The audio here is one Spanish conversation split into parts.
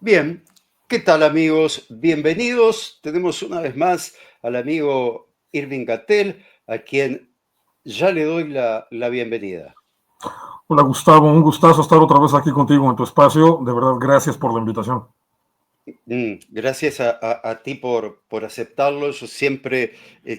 Bien, ¿qué tal amigos? Bienvenidos. Tenemos una vez más al amigo Irving Gatel, a quien ya le doy la bienvenida. Hola Gustavo, un gustazo estar otra vez aquí contigo en tu espacio. De verdad, gracias por la invitación. Gracias a ti por aceptarlo. Yo siempre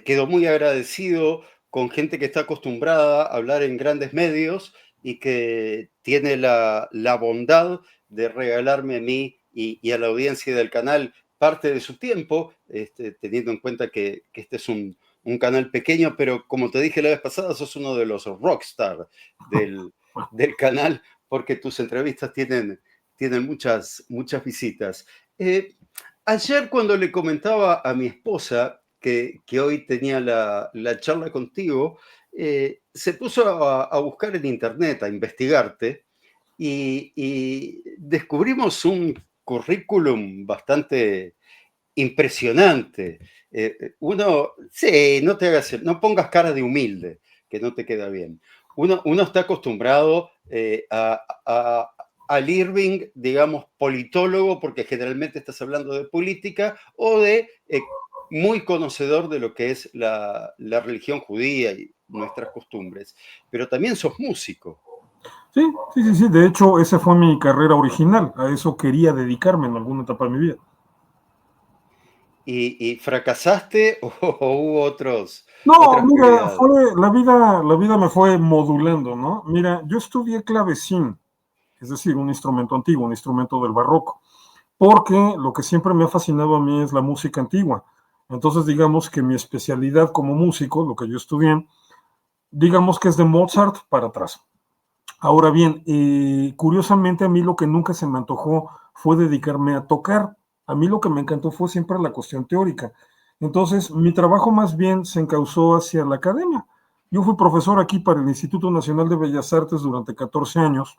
quedo muy agradecido con gente que está acostumbrada a hablar en grandes medios y que tiene la bondad de regalarme a mí y a la audiencia del canal parte de su tiempo, teniendo en cuenta que este es un canal pequeño, pero como te dije la vez pasada, sos uno de los rockstar del, del canal porque tus entrevistas tienen muchas visitas. Eh, Ayer cuando le comentaba a mi esposa que hoy tenía la charla contigo, se puso a buscar en internet, a investigarte, y descubrimos un currículum bastante impresionante. Sí, no te hagas, no pongas cara de humilde, que no te queda bien. Uno está acostumbrado al Irving, digamos, politólogo, porque generalmente estás hablando de política, o de muy conocedor de lo que es la religión judía y nuestras costumbres. Pero también sos músico. Sí, sí, sí, sí. De hecho, esa fue mi carrera original. A eso quería dedicarme en alguna etapa de mi vida. ¿Y fracasaste o hubo No, otras mira, prioridades? fue la vida me fue modulando, ¿no? Mira, yo estudié clavecín, es decir, un instrumento antiguo, un instrumento del barroco, porque lo que siempre me ha fascinado a mí es la música antigua. Entonces, digamos que mi especialidad como músico, lo que yo estudié, digamos que es de Mozart para atrás. Ahora bien, curiosamente a mí lo que nunca se me antojó fue dedicarme a tocar. A mí lo que me encantó fue siempre la cuestión teórica. Entonces, mi trabajo más bien se encauzó hacia la academia. Yo fui profesor aquí para el Instituto Nacional de Bellas Artes durante 14 años,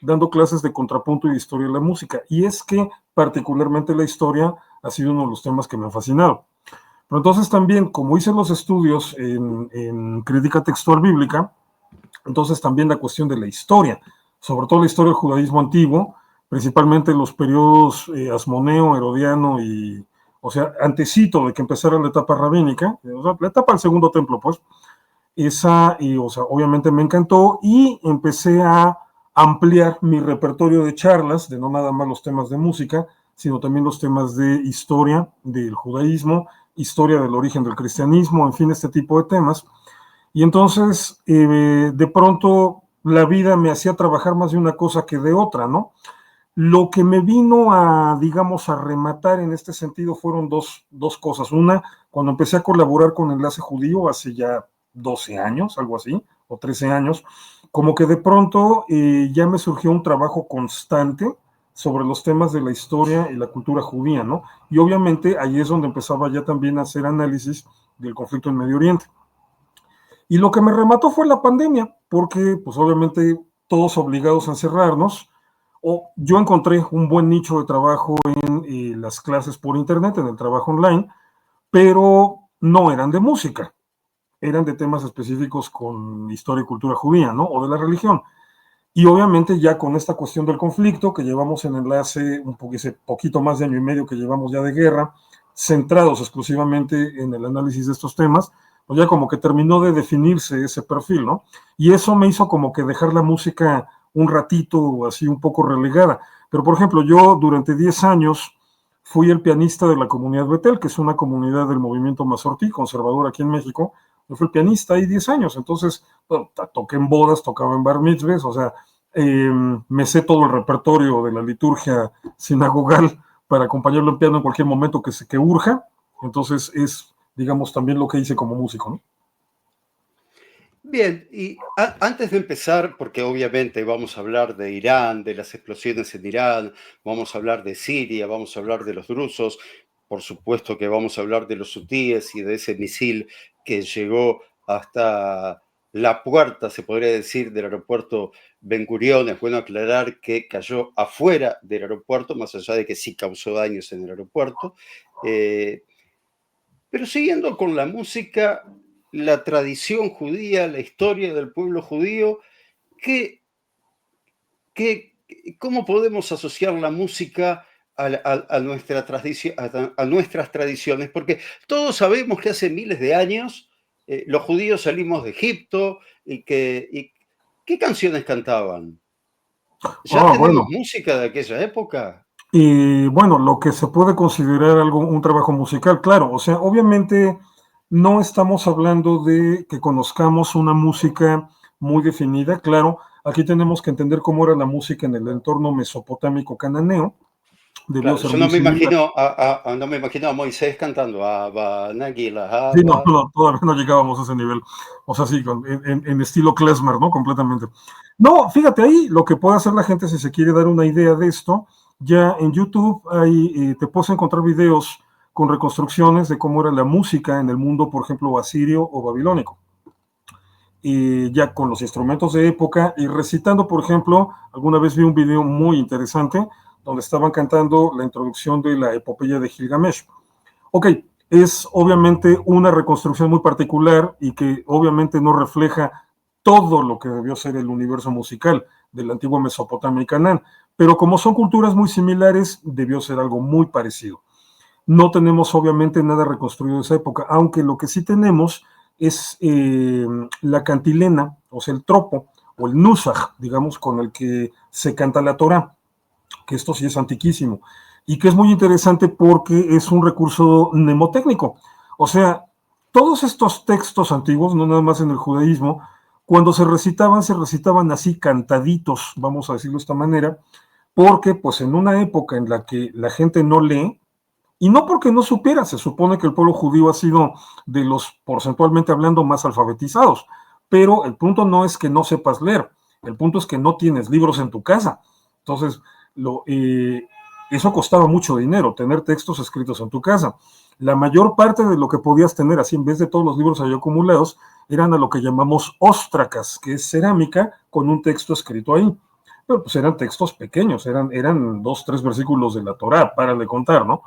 dando clases de contrapunto y de historia de la música. Y es que particularmente la historia ha sido uno de los temas que me han fascinado. Pero entonces también, como hice los estudios en crítica textual bíblica, entonces también la cuestión de la historia, sobre todo la historia del judaísmo antiguo, principalmente los periodos asmoneo, herodiano y, o sea, antecito de que empezara la etapa rabínica, o sea, la etapa del segundo templo, pues, esa, y, o sea, obviamente me encantó y empecé a ampliar mi repertorio de charlas, de no nada más los temas de música, sino también los temas de historia del judaísmo, historia del origen del cristianismo, en fin, este tipo de temas. Y entonces, de pronto, la vida me hacía trabajar más de una cosa que de otra, ¿no? Lo que me vino a, digamos, a rematar en este sentido fueron dos cosas. Una, cuando empecé a colaborar con Enlace Judío hace ya 12 años, algo así, o 13 años, como que de pronto ya me surgió un trabajo constante sobre los temas de la historia y la cultura judía, ¿no? Y obviamente ahí es donde empezaba ya también a hacer análisis del conflicto en Medio Oriente. Y lo que me remató fue la pandemia, porque pues obviamente todos obligados a encerrarnos, o yo encontré un buen nicho de trabajo en las clases por internet, en el trabajo online, pero no eran de música, eran de temas específicos con historia y cultura judía, ¿no? O de la religión. Y obviamente ya con esta cuestión del conflicto que llevamos en enlace poquito más de año y medio que llevamos ya de guerra, centrados exclusivamente en el análisis de estos temas, pues ya como que terminó de definirse ese perfil, ¿no? Y eso me hizo como que dejar la música un ratito así un poco relegada. Pero por ejemplo, yo durante 10 años fui el pianista de la comunidad Betel, que es una comunidad del movimiento Mazortí, conservador aquí en México. Yo fui el pianista ahí 10 años, entonces bueno, toqué en bodas, tocaba en bar mitzvahs, o sea, me sé todo el repertorio de la liturgia sinagogal para acompañarlo en piano en cualquier momento que urja. Entonces es, digamos, también lo que hice como músico, ¿no? Bien, y antes de empezar, porque obviamente vamos a hablar de Irán, de las explosiones en Irán, vamos a hablar de Siria, vamos a hablar de los drusos, por supuesto que vamos a hablar de los hutíes y de ese misil que llegó hasta la puerta, se podría decir, del aeropuerto Ben Gurión. Es bueno aclarar que cayó afuera del aeropuerto, más allá de que sí causó daños en el aeropuerto. Eh, pero siguiendo con la música, la tradición judía, la historia del pueblo judío, ¿qué, ¿cómo podemos asociar la música a nuestra a nuestras tradiciones, porque todos sabemos que hace miles de años los judíos salimos de Egipto y ¿qué canciones cantaban? ¿Ya tenemos Bueno, música de aquella época? y bueno, lo que se puede considerar algo, un trabajo musical, claro, o sea, obviamente no estamos hablando de que conozcamos una música muy definida, claro, aquí tenemos que entender cómo era la música en el entorno mesopotámico cananeo, debió Claro, ser yo muy similar. no me imagino a Moisés cantando Abba, Nagila, Sí, no, Abba. no, todavía no llegábamos a ese nivel. O sea, sí, en estilo klezmer, ¿no? Completamente. No, fíjate ahí, lo que puede hacer la gente si se quiere dar una idea de esto, ya en YouTube hay, te puedes encontrar videos con reconstrucciones de cómo era la música en el mundo, por ejemplo, asirio o babilónico. Y ya con los instrumentos de época y recitando, por ejemplo, alguna vez vi un video muy interesante donde estaban cantando la introducción de la epopeya de Gilgamesh. Ok, es obviamente una reconstrucción muy particular y que obviamente no refleja todo lo que debió ser el universo musical de la antigua Mesopotamia y Canaán, pero como son culturas muy similares, debió ser algo muy parecido. No tenemos obviamente nada reconstruido de esa época, aunque lo que sí tenemos es la cantilena, o sea, el tropo, o el nusach, digamos, con el que se canta la Torah, que esto sí es antiquísimo, y que es muy interesante porque es un recurso mnemotécnico. O sea, todos estos textos antiguos, no nada más en el judaísmo, cuando se recitaban así cantaditos, vamos a decirlo de esta manera, porque pues en una época en la que la gente no lee, y no porque no supiera, se supone que el pueblo judío ha sido de los, porcentualmente hablando, más alfabetizados, pero el punto no es que no sepas leer, el punto es que no tienes libros en tu casa. Entonces, lo, eso costaba mucho dinero, tener textos escritos en tu casa. La mayor parte de lo que podías tener, así en vez de todos los libros ahí acumulados, eran a lo que llamamos óstracas, que es cerámica con un texto escrito ahí. Pero pues eran textos pequeños, eran 2, 3 versículos de la Torá, para de contar, ¿no?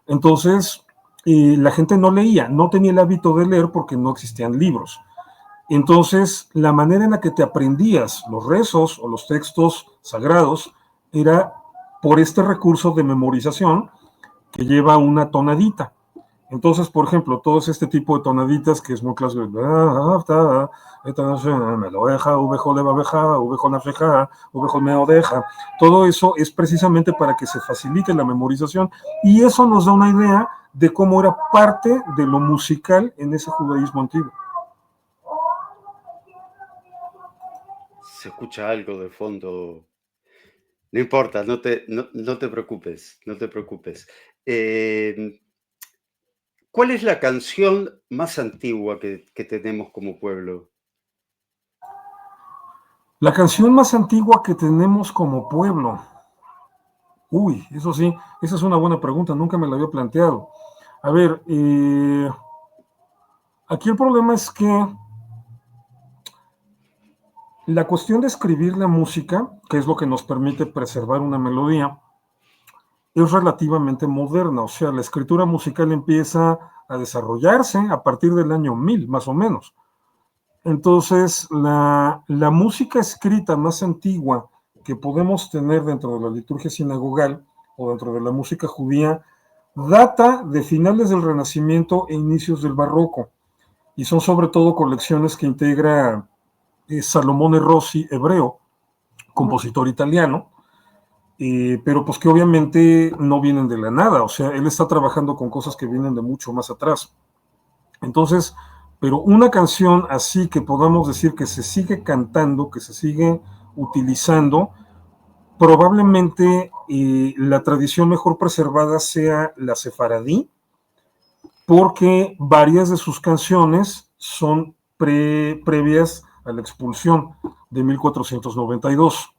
Entonces, la gente no leía, no tenía el hábito de leer porque no existían libros. Entonces, la manera en la que te aprendías los rezos o los textos sagrados era por este recurso de memorización que lleva una tonadita. Entonces, por ejemplo, todo este tipo de tonaditas que es muy clásico, todo eso es precisamente para que se facilite la memorización y eso nos da una idea de cómo era parte de lo musical en ese judaísmo antiguo. Se escucha algo de fondo. No importa, no te preocupes, no te preocupes. Eh, ¿Cuál es la canción más antigua que tenemos como pueblo? La canción más antigua que tenemos como pueblo. Uy, eso sí, esa es una buena pregunta, nunca me la había planteado. A ver, aquí el problema es que la cuestión de escribir la música, que es lo que nos permite preservar una melodía, es relativamente moderna, o sea, la escritura musical empieza a desarrollarse a partir del año 1000, más o menos. Entonces, la música escrita más antigua que podemos tener dentro de la liturgia sinagogal o dentro de la música judía data de finales del Renacimiento e inicios del Barroco, y son sobre todo colecciones que integra Salomone Rossi, hebreo, compositor italiano, pero pues que obviamente no vienen de la nada, o sea, él está trabajando con cosas que vienen de mucho más atrás. Entonces, pero una canción así que podamos decir que se sigue cantando, que se sigue utilizando, probablemente la tradición mejor preservada sea la sefaradí, porque varias de sus canciones son previas a la expulsión de 1492.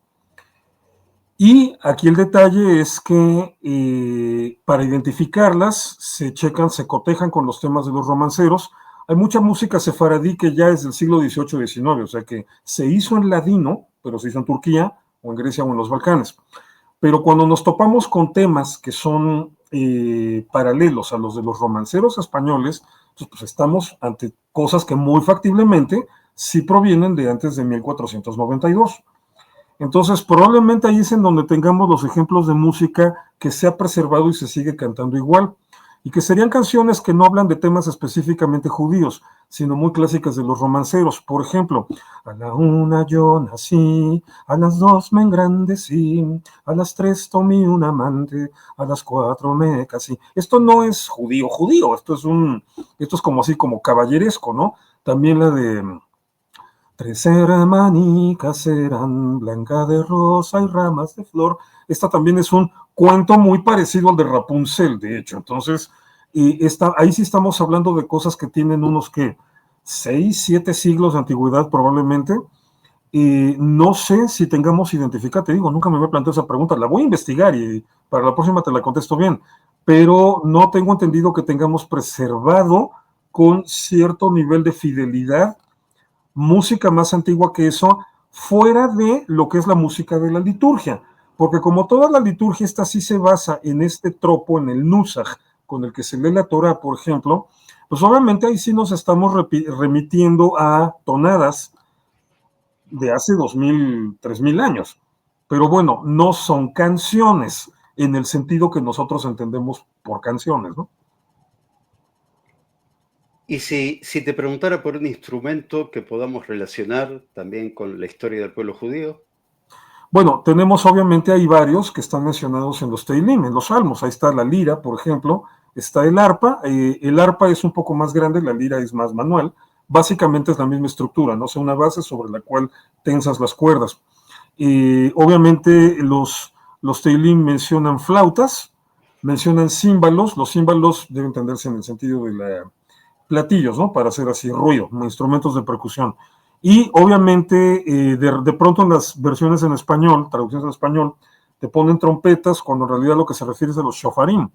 Y aquí el detalle es que para identificarlas se checan, se cotejan con los temas de los romanceros. Hay mucha música sefaradí que ya es del siglo XVIII-XIX, o sea que se hizo en ladino, pero se hizo en Turquía o en Grecia o en los Balcanes. Pero cuando nos topamos con temas que son paralelos a los de los romanceros españoles, pues estamos ante cosas que muy factiblemente sí provienen de antes de 1492. Entonces, probablemente ahí es en donde tengamos los ejemplos de música que se ha preservado y se sigue cantando igual, y que serían canciones que no hablan de temas específicamente judíos, sino muy clásicas de los romanceros. Por ejemplo, a la una yo nací, a las dos me engrandecí, a las tres tomé un amante, a las cuatro me casé. Esto no es judío, judío, esto es como así, como caballeresco, ¿no? También la de tres hermanicas eran blanca de rosa y ramas de flor. Esta también es un cuento muy parecido al de Rapunzel, de hecho. Entonces, ahí sí estamos hablando de cosas que tienen unos que 6, 7 siglos de antigüedad probablemente. Y no sé si tengamos identificado, te digo, nunca me había planteado esa pregunta, la voy a investigar y para la próxima te la contesto bien, pero no tengo entendido que tengamos preservado con cierto nivel de fidelidad música más antigua que eso, fuera de lo que es la música de la liturgia. Porque como toda la liturgia, esta sí se basa en este tropo, en el nusach, con el que se lee la Torah, por ejemplo, pues obviamente ahí sí nos estamos remitiendo a tonadas de hace 2000, 3000 años. Pero bueno, no son canciones en el sentido que nosotros entendemos por canciones, ¿no? Y si te preguntara por un instrumento que podamos relacionar también con la historia del pueblo judío. Bueno, tenemos obviamente hay varios que están mencionados en los Teilim, en los Salmos. Ahí está la lira, por ejemplo, está el arpa. El arpa es un poco más grande, la lira es más manual. Básicamente es la misma estructura, ¿no? O sea, una base sobre la cual tensas las cuerdas. Obviamente los Teilim mencionan flautas, mencionan címbalos. Los címbalos deben entenderse en el sentido de platillos, ¿no? Para hacer así ruido, instrumentos de percusión. Y obviamente, de pronto en las versiones en español, traducciones en español, te ponen trompetas cuando en realidad lo que se refiere es a los shofarim.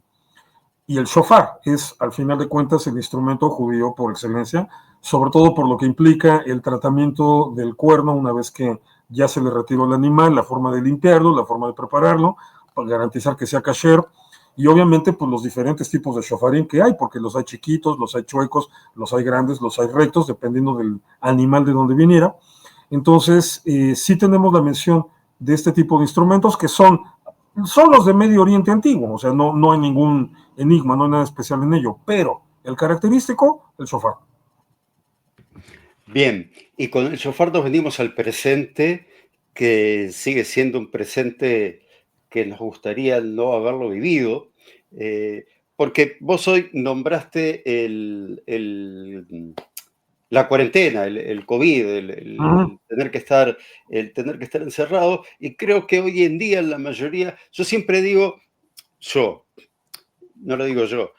Y el shofar es, al final de cuentas, el instrumento judío por excelencia, sobre todo por lo que implica el tratamiento del cuerno una vez que ya se le retiró el animal, la forma de limpiarlo, la forma de prepararlo, para garantizar que sea kasher, y obviamente pues los diferentes tipos de shofarim que hay, porque los hay chiquitos, los hay chuecos, los hay grandes, los hay rectos, dependiendo del animal de donde viniera. Entonces, sí tenemos la mención de este tipo de instrumentos que son los de Medio Oriente antiguo, o sea, no hay ningún enigma, no hay nada especial en ello, pero el característico, el shofar. Bien, y con el shofar nos venimos al presente, que sigue siendo un presente que nos gustaría no haberlo vivido, porque vos hoy nombraste la cuarentena, el COVID, el tener que estar encerrado, y creo que hoy en día la mayoría, yo siempre digo, yo, no lo digo yo,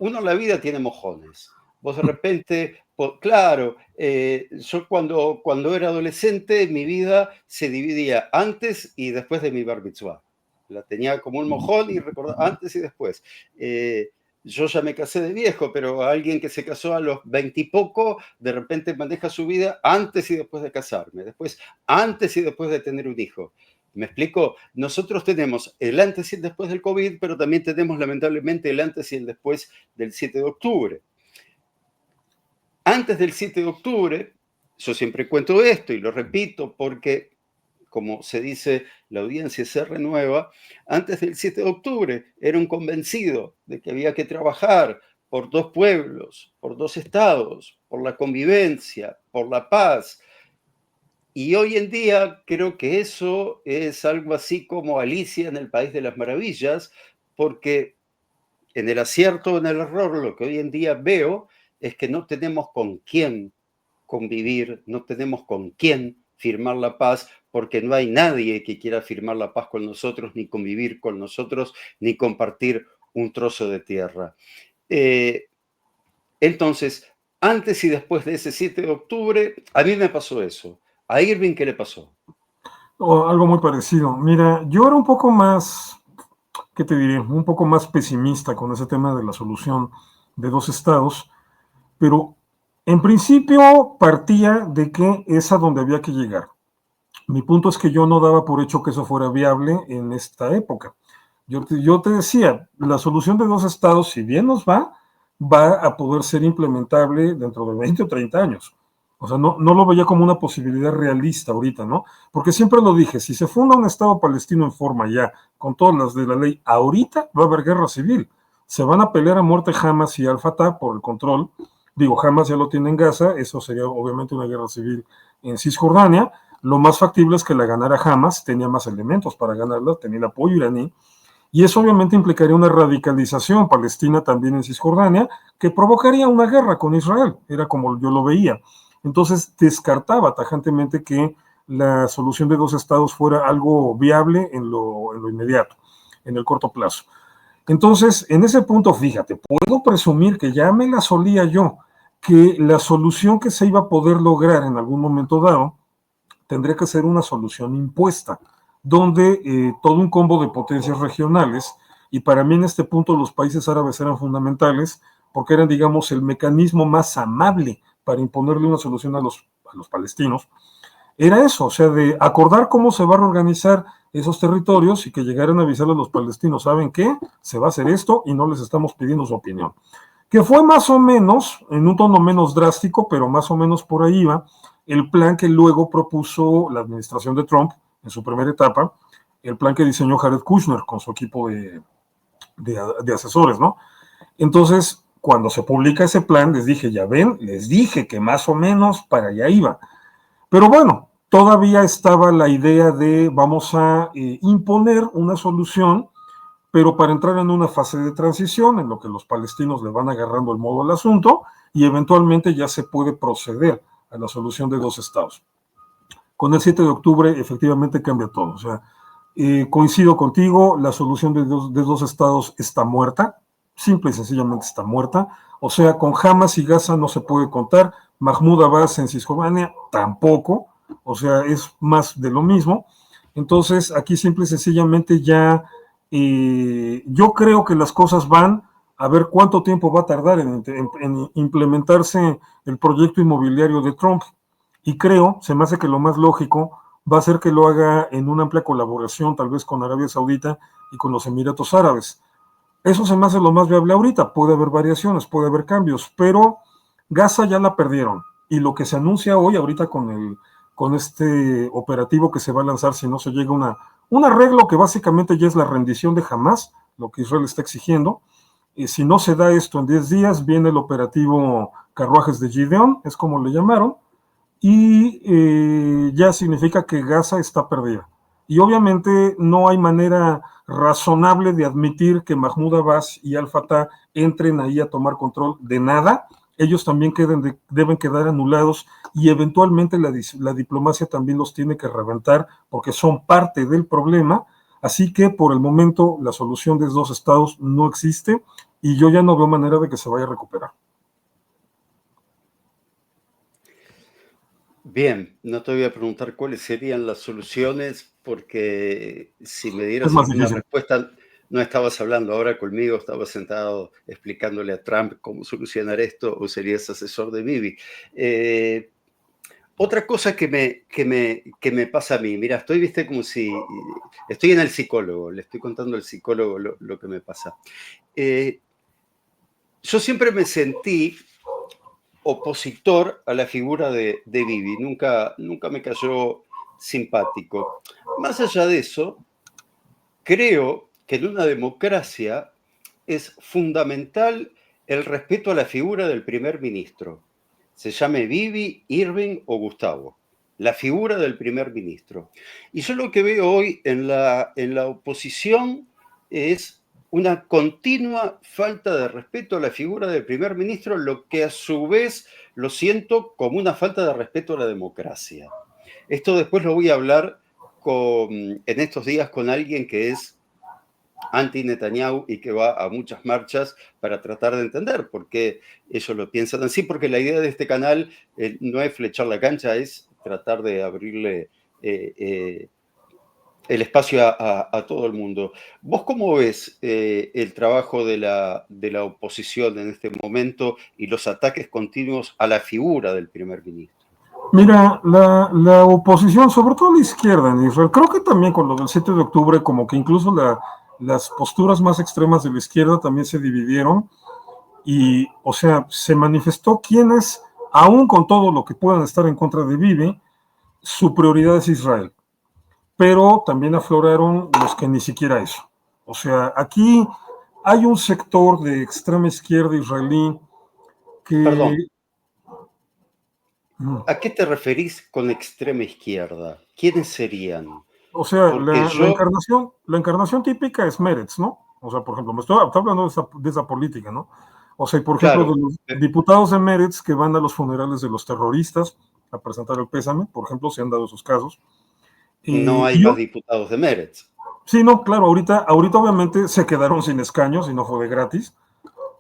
uno en la vida tiene mojones. Vos de repente, claro, yo cuando era adolescente, mi vida se dividía antes y después de mi bar mitzvah. La tenía como un mojón y recordaba antes y después. Yo ya me casé de viejo, pero alguien que se casó a los 20 y poco, de repente maneja su vida antes y después de casarme, después antes y después de tener un hijo. ¿Me explico? Nosotros tenemos el antes y el después del COVID, pero también tenemos lamentablemente el antes y el después del 7 de octubre. Antes del 7 de octubre, yo siempre cuento esto y lo repito porque, como se dice, la audiencia se renueva. Antes del 7 de octubre era un convencido de que había que trabajar por dos pueblos, por dos estados, por la convivencia, por la paz. Y hoy en día creo que eso es algo así como Alicia en el País de las Maravillas, porque en el acierto o en el error lo que hoy en día veo es que no tenemos con quién convivir, no tenemos con quién firmar la paz, porque no hay nadie que quiera firmar la paz con nosotros, ni convivir con nosotros, ni compartir un trozo de tierra. Entonces, antes y después de ese 7 de octubre, a mí me pasó eso. ¿A Irving qué le pasó? Algo muy parecido. Mira, yo era un poco más, ¿qué te diré? Un poco más pesimista con ese tema de la solución de dos estados, pero en principio partía de que es a donde había que llegar. Mi punto es que yo no daba por hecho que eso fuera viable en esta época. Yo te decía, la solución de dos estados, si bien nos va a poder ser implementable dentro de 20 o 30 años. O sea, no lo veía como una posibilidad realista ahorita, ¿no? Porque siempre lo dije, si se funda un Estado palestino en forma ya, con todas las de la ley, ahorita va a haber guerra civil. Se van a pelear a muerte Hamas y Al-Fatah por el control. Digo, Hamas ya lo tiene en Gaza, eso sería obviamente una guerra civil en Cisjordania. Lo más factible es que la ganara Hamas, tenía más elementos para ganarla, tenía el apoyo iraní, y eso obviamente implicaría una radicalización palestina también en Cisjordania, que provocaría una guerra con Israel, era como yo lo veía. Entonces descartaba tajantemente que la solución de dos estados fuera algo viable en lo inmediato, en el corto plazo. Entonces, en ese punto, fíjate, puedo presumir que ya me la solía yo, que la solución que se iba a poder lograr en algún momento dado tendría que ser una solución impuesta, donde todo un combo de potencias regionales, y para mí en este punto los países árabes eran fundamentales, porque eran, digamos, el mecanismo más amable para imponerle una solución a los palestinos, era eso, o sea, de acordar cómo se va a reorganizar esos territorios y que llegaran a avisarle a los palestinos, ¿saben qué? Se va a hacer esto y no les estamos pidiendo su opinión. Que fue más o menos, en un tono menos drástico, pero más o menos por ahí va, el plan que luego propuso la administración de Trump en su primera etapa, el plan que diseñó Jared Kushner con su equipo de asesores, ¿no? Entonces, cuando se publica ese plan, les dije, ya ven, les dije que más o menos para allá iba. Pero bueno, todavía estaba la idea de vamos a imponer una solución, pero para entrar en una fase de transición en lo que los palestinos le van agarrando el modo al asunto y eventualmente ya se puede proceder a la solución de dos estados. Con el 7 de octubre efectivamente cambia todo. O sea, coincido contigo, la solución de dos estados está muerta, simple y sencillamente está muerta. O sea, con Hamas y Gaza no se puede contar, Mahmoud Abbas en Cisjordania tampoco, o sea, es más de lo mismo. Entonces, aquí simple y sencillamente ya, yo creo que las cosas van a ver cuánto tiempo va a tardar en implementarse el proyecto inmobiliario de Trump. Y creo, se me hace que lo más lógico va a ser que lo haga en una amplia colaboración, tal vez con Arabia Saudita y con los Emiratos Árabes. Eso se me hace lo más viable ahorita. Puede haber variaciones, puede haber cambios, pero Gaza ya la perdieron. Y lo que se anuncia hoy, ahorita con este operativo que se va a lanzar si no se llega a un arreglo que básicamente ya es la rendición de Hamas, lo que Israel está exigiendo. Y si no se da esto en 10 días, viene el operativo Carruajes de Gideón, es como le llamaron, y ya significa que Gaza está perdida. Y obviamente no hay manera razonable de admitir que Mahmoud Abbas y Al-Fatah entren ahí a tomar control de nada. Ellos también deben quedar anulados y eventualmente la diplomacia también los tiene que reventar porque son parte del problema. Así que por el momento la solución de dos estados no existe y yo ya no veo manera de que se vaya a recuperar. Bien, no te voy a preguntar cuáles serían las soluciones, porque si me dieras Es más alguna difícil. respuesta, no estabas hablando ahora conmigo, estabas sentado explicándole a Trump cómo solucionar esto, o serías asesor de Bibi. Otra cosa que me pasa a mí, mira, viste, como si estoy en el psicólogo, le estoy contando al psicólogo lo que me pasa. Yo siempre me sentí opositor a la figura de Bibi, nunca me cayó simpático. Más allá de eso, creo que en una democracia es fundamental el respeto a la figura del primer ministro. Se llame Bibi, Irving o Gustavo. La figura del primer ministro. Y yo lo que veo hoy en la oposición es una continua falta de respeto a la figura del primer ministro, lo que a su vez lo siento como una falta de respeto a la democracia. Esto después lo voy a hablar en estos días con alguien que es anti-Netanyahu y que va a muchas marchas para tratar de entender por qué ellos lo piensan así, porque la idea de este canal no es flechar la cancha, es tratar de abrirle el espacio a todo el mundo. ¿Vos cómo ves el trabajo de la oposición en este momento y los ataques continuos a la figura del primer ministro? Mira, la oposición, sobre todo la izquierda en Israel, creo que también con lo del 7 de octubre, como que incluso las posturas más extremas de la izquierda también se dividieron y, o sea, se manifestó quienes aún con todo lo que puedan estar en contra de Bibi, su prioridad es Israel. Pero también afloraron los que ni siquiera eso. O sea, aquí hay un sector de extrema izquierda israelí que... Perdón, ¿a qué te referís con extrema izquierda? ¿Quiénes serían? O sea, Porque la encarnación típica es Meretz, ¿no? O sea, por ejemplo, estoy hablando de esa política, ¿no? O sea, por ejemplo, claro, de los diputados de Meretz que van a los funerales de los terroristas a presentar el pésame, por ejemplo, se han dado esos casos. no hay Y más diputados de Meretz. sí, no, claro, ahorita obviamente se quedaron sin escaños y no fue de gratis,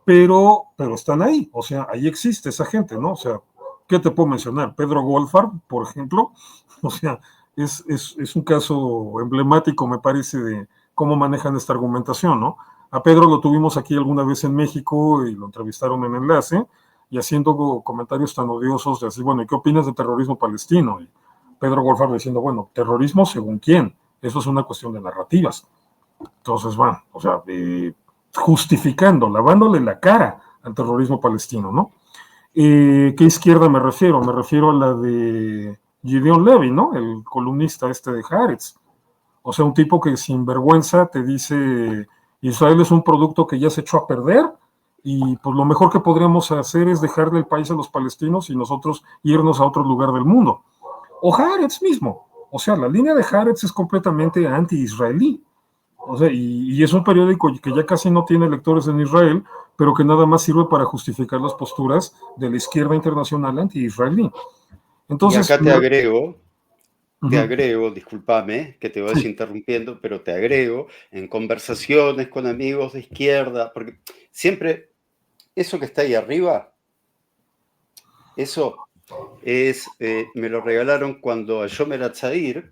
pero están ahí, o sea, ahí existe esa gente, ¿no? O sea, ¿qué te puedo mencionar? Pedro Goldfarb, por ejemplo, o sea, es un caso emblemático, me parece, de cómo manejan esta argumentación, ¿no? A Pedro lo tuvimos aquí alguna vez en México y lo entrevistaron en Enlace y haciendo comentarios tan odiosos de así, bueno, ¿y qué opinas de terrorismo palestino? Y Pedro Goldfarb diciendo, bueno, terrorismo según quién, eso es una cuestión de narrativas. Entonces, bueno, o sea, justificando, lavándole la cara al terrorismo palestino, ¿no? ¿Qué izquierda me refiero? Me refiero a la de Gideon Levy, ¿no? El columnista este de Haaretz. O sea, un tipo que sin vergüenza te dice, Israel es un producto que ya se echó a perder y pues lo mejor que podríamos hacer es dejarle el país a los palestinos y nosotros irnos a otro lugar del mundo. O Haaretz mismo. O sea, la línea de Haaretz es completamente anti-israelí. O sea, y es un periódico que ya casi no tiene lectores en Israel, pero que nada más sirve para justificar las posturas de la izquierda internacional anti-israelí. Y Entonces, acá te agrego, discúlpame que te vayas sí, interrumpiendo, pero te agrego en conversaciones con amigos de izquierda, porque siempre eso que está ahí arriba, eso me lo regalaron cuando a Yomer Atzair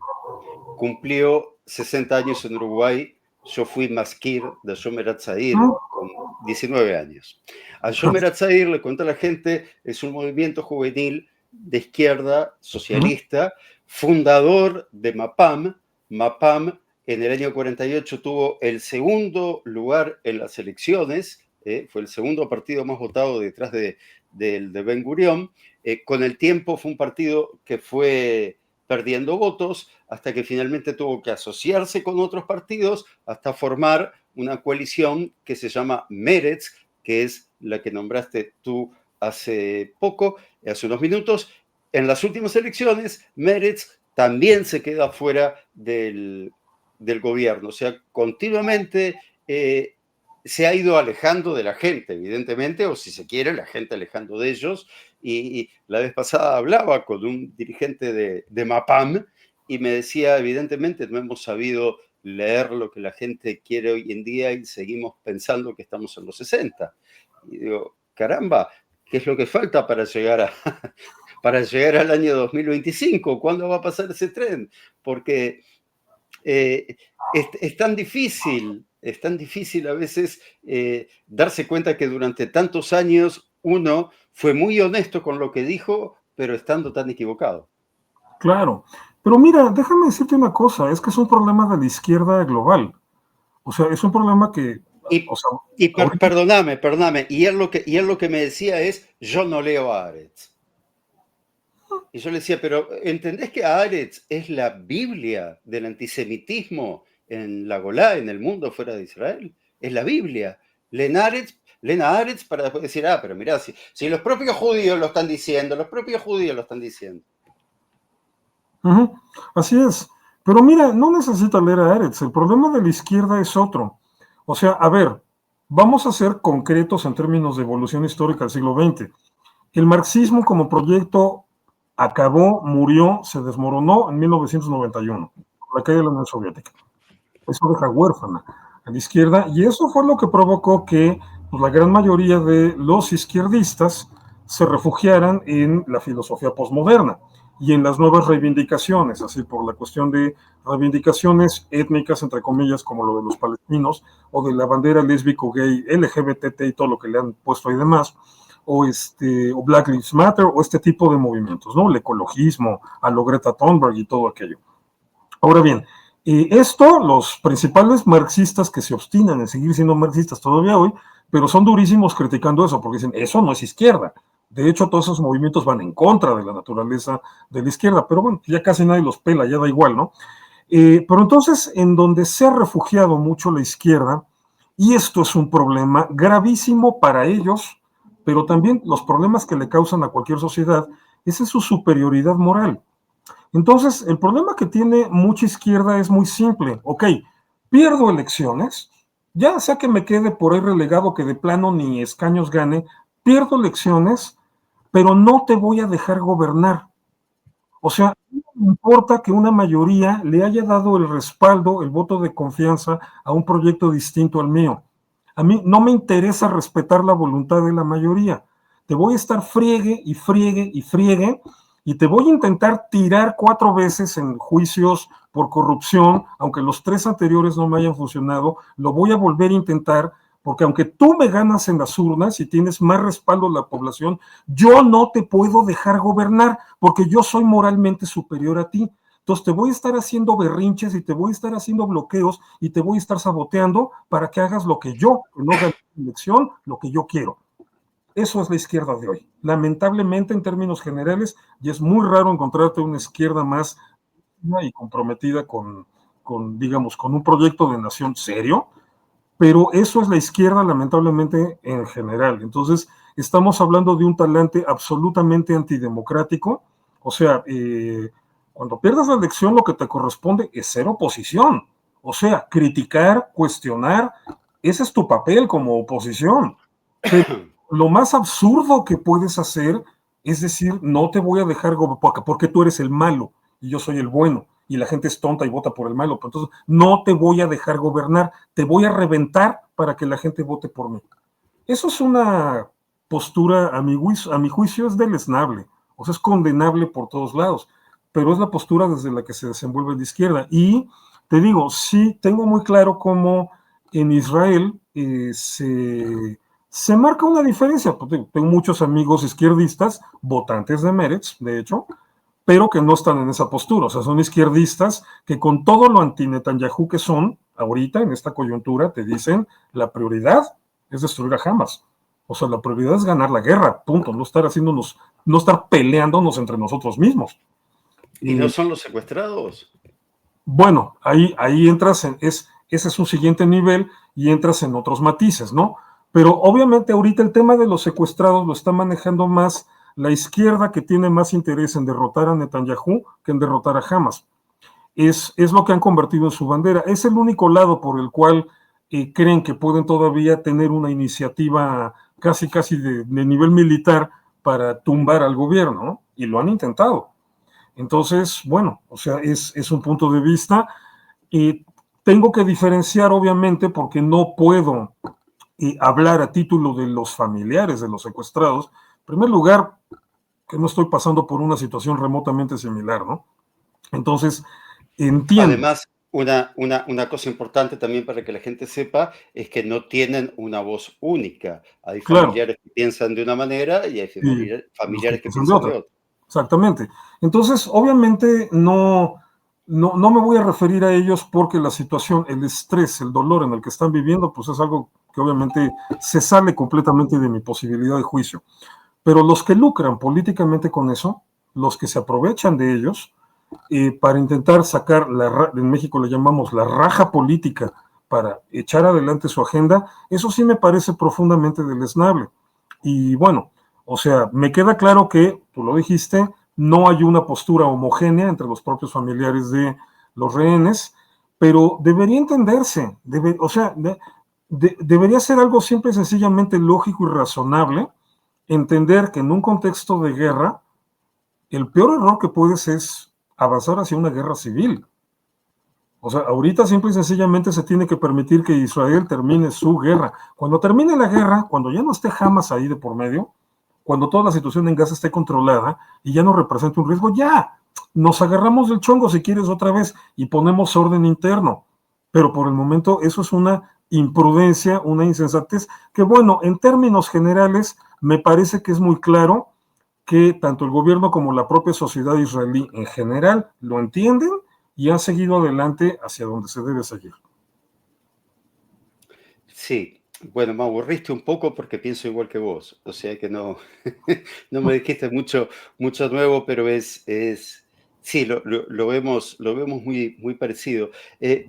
cumplió 60 años en Uruguay. Yo fui masquir de Yomer Atzair con 19 años. A Yomer Atzair, le cuento a la gente, es un movimiento juvenil de izquierda socialista, fundador de MAPAM. MAPAM en el año 48 tuvo el segundo lugar en las elecciones, fue el segundo partido más votado detrás de Ben Gurión. Con el tiempo fue un partido que fue perdiendo votos hasta que finalmente tuvo que asociarse con otros partidos hasta formar una coalición que se llama Meretz, que es la que nombraste tú hace poco, hace unos minutos. En las últimas elecciones, Meretz también se queda fuera del gobierno, o sea, continuamente se ha ido alejando de la gente, evidentemente, o si se quiere, la gente alejando de ellos. Y la vez pasada hablaba con un dirigente de MAPAM y me decía, evidentemente, no hemos sabido leer lo que la gente quiere hoy en día y seguimos pensando que estamos en los 60. Y digo, caramba, ¿qué es lo que falta para llegar para llegar al año 2025? ¿Cuándo va a pasar ese tren? Porque es tan difícil a veces darse cuenta que durante tantos años uno fue muy honesto con lo que dijo, pero estando tan equivocado. claro. Pero mira, déjame decirte una cosa, es que es un problema de la izquierda global. O sea, es un problema que, o sea, ahorita, Perdóname, y él lo que me decía es, yo no leo a Haaretz. Y yo le decía, pero ¿entendés que Haaretz es la Biblia del antisemitismo en la Golá, en el mundo fuera de Israel? Es la Biblia. Leen Haaretz para después decir, pero mirá, si los propios judíos lo están diciendo, así es. Pero mira, no necesita leer a Haaretz, el problema de la izquierda es otro. O sea, a ver, vamos a ser concretos en términos de evolución histórica del siglo XX. El marxismo como proyecto acabó, murió, se desmoronó en 1991, con la caída de la Unión Soviética. Eso deja huérfana a la izquierda y eso fue lo que provocó que pues, la gran mayoría de los izquierdistas se refugiaran en la filosofía posmoderna y en las nuevas reivindicaciones, así por la cuestión de reivindicaciones étnicas, entre comillas, como lo de los palestinos, o de la bandera lésbico, gay, LGBT y todo lo que le han puesto ahí demás, o Black Lives Matter, o este tipo de movimientos, ¿no? El ecologismo, a lo Greta Thunberg y todo aquello. Ahora bien, esto, los principales marxistas que se obstinan en seguir siendo marxistas todavía hoy, pero son durísimos criticando eso, porque dicen, eso no es izquierda. De hecho, todos esos movimientos van en contra de la naturaleza de la izquierda, pero bueno, ya casi nadie los pela, ya da igual, ¿no? Pero entonces, en donde se ha refugiado mucho la izquierda, y esto es un problema gravísimo para ellos, pero también los problemas que le causan a cualquier sociedad, esa es su superioridad moral. Entonces, el problema que tiene mucha izquierda es muy simple. Ok, pierdo elecciones, ya sea que me quede por ahí relegado, que de plano ni escaños gane, pierdo elecciones, pero no te voy a dejar gobernar. O sea, no me importa que una mayoría le haya dado el respaldo, el voto de confianza a un proyecto distinto al mío. A mí no me interesa respetar la voluntad de la mayoría. Te voy a estar friegue y friegue y friegue y te voy a intentar tirar 4 veces en juicios por corrupción, aunque los 3 anteriores no me hayan funcionado, lo voy a volver a intentar, porque aunque tú me ganas en las urnas y tienes más respaldo de la población, yo no te puedo dejar gobernar porque yo soy moralmente superior a ti. Entonces te voy a estar haciendo berrinches y te voy a estar haciendo bloqueos y te voy a estar saboteando para que hagas lo que yo, que no gane la elección, lo que yo quiero. Eso es la izquierda de hoy. Lamentablemente, en términos generales, y es muy raro encontrarte una izquierda más y comprometida digamos, con un proyecto de nación serio, pero eso es la izquierda, lamentablemente, en general. Entonces, estamos hablando de un talante absolutamente antidemocrático. O sea, cuando pierdas la elección, lo que te corresponde es ser oposición. O sea, criticar, cuestionar, ese es tu papel como oposición. Pero lo más absurdo que puedes hacer es decir, no te voy a dejar porque tú eres el malo y yo soy el bueno y la gente es tonta y vota por el malo. Entonces, no te voy a dejar gobernar, te voy a reventar para que la gente vote por mí. Eso es una postura, a mi juicio, es deleznable, o sea, es condenable por todos lados, pero es la postura desde la que se desenvuelve la izquierda. Y te digo, sí, tengo muy claro cómo en Israel se marca una diferencia. Tengo muchos amigos izquierdistas, votantes de Meretz, de hecho, pero que no están en esa postura. O sea, son izquierdistas que con todo lo anti-Netanyahu que son, ahorita en esta coyuntura, te dicen la prioridad es destruir a Hamas. O sea, la prioridad es ganar la guerra, punto. No estar haciéndonos, no estar peleándonos entre nosotros mismos. ¿Y no son los secuestrados? Bueno, ahí entras ese es un siguiente nivel y entras en otros matices, ¿no? Pero obviamente ahorita el tema de los secuestrados lo está manejando más la izquierda, que tiene más interés en derrotar a Netanyahu que en derrotar a Hamas. Es lo que han convertido en su bandera. Es el único lado por el cual creen que pueden todavía tener una iniciativa casi de nivel militar para tumbar al gobierno, ¿no? Y lo han intentado. Entonces, bueno, o sea, es un punto de vista. Tengo que diferenciar, obviamente, porque no puedo hablar a título de los familiares de los secuestrados. En primer lugar, que no estoy pasando por una situación remotamente similar, ¿no? Entonces, entiendo. Además, una cosa importante también para que la gente sepa es que no tienen una voz única. Hay familiares que piensan de una manera y hay familiares que piensan de otra. Exactamente. Entonces, obviamente no me voy a referir a ellos porque la situación, el estrés, el dolor en el que están viviendo, pues es algo que obviamente se sale completamente de mi posibilidad de juicio. Pero los que lucran políticamente con eso, los que se aprovechan de ellos, para intentar sacar, en México le llamamos la raja política, para echar adelante su agenda, eso sí me parece profundamente deleznable. Y bueno, o sea, me queda claro que, tú lo dijiste, no hay una postura homogénea entre los propios familiares de los rehenes, pero debería entenderse, o sea, debería ser algo simple y sencillamente lógico y razonable, entender que en un contexto de guerra, el peor error que puedes es avanzar hacia una guerra civil. O sea, ahorita simple y sencillamente se tiene que permitir que Israel termine su guerra. Cuando termine la guerra, cuando ya no esté Hamas ahí de por medio, cuando toda la situación en Gaza esté controlada y ya no represente un riesgo, ya nos agarramos del chongo si quieres otra vez y ponemos orden interno. Pero por el momento eso es una imprudencia, una insensatez, que bueno, en términos generales me parece que es muy claro que tanto el gobierno como la propia sociedad israelí en general lo entienden y han seguido adelante hacia donde se debe seguir. Sí, Bueno, me aburriste un poco porque pienso igual que vos, o sea que no, no me dijiste mucho nuevo, pero sí, lo vemos muy parecido.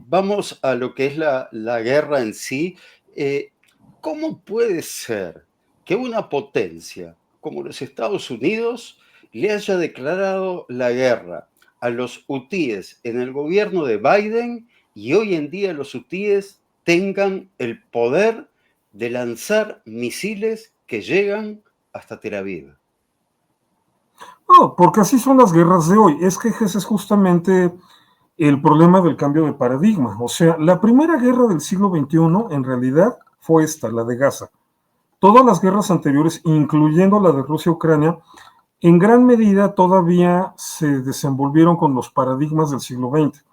Vamos a lo que es la guerra en sí. Eh, ¿Cómo puede ser que una potencia como los Estados Unidos le haya declarado la guerra a los hutíes en el gobierno de Biden y hoy en día los hutíes tengan el poder de lanzar misiles que llegan hasta Tel Aviv? No, porque así son las guerras de hoy. Es que ese es justamente el problema del cambio de paradigma. O sea, la primera guerra del siglo XXI en realidad fue esta, la de Gaza. Todas las guerras anteriores, incluyendo la de Rusia-Ucrania, en gran medida todavía se desenvolvieron con los paradigmas del siglo XX.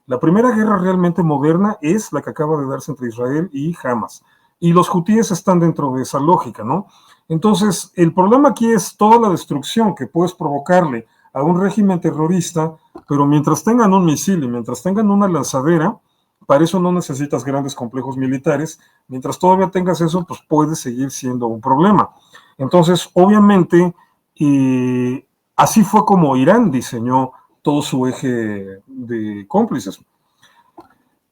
La primera guerra realmente moderna es la que acaba de darse entre Israel y Hamas. Y los hutíes están dentro de esa lógica, ¿no? Entonces, el problema aquí es toda la destrucción que puedes provocarle a un régimen terrorista, pero mientras tengan un misil y mientras tengan una lanzadera, para eso no necesitas grandes complejos militares. Mientras todavía tengas eso, pues puede seguir siendo un problema. Entonces, obviamente, así fue como Irán diseñó todo su eje de cómplices.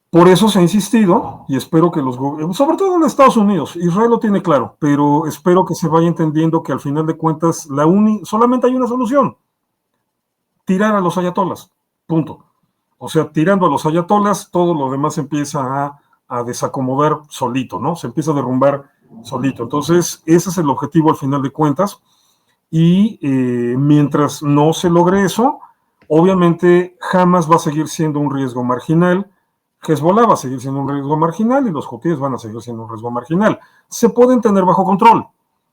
Por eso se ha insistido y espero que los gobiernos, sobre todo en Estados Unidos, Israel lo tiene claro, pero espero que se vaya entendiendo que al final de cuentas solamente hay una solución: tirar a los ayatolas, punto. O sea, tirando a los ayatolas, todo lo demás empieza a desacomodar solito, ¿no? Se empieza a derrumbar solito. Entonces, ese es el objetivo al final de cuentas. Y mientras no se logre eso, obviamente Hamas va a seguir siendo un riesgo marginal, Hezbollah va a seguir siendo un riesgo marginal y los hutíes van a seguir siendo un riesgo marginal. Se pueden tener bajo control.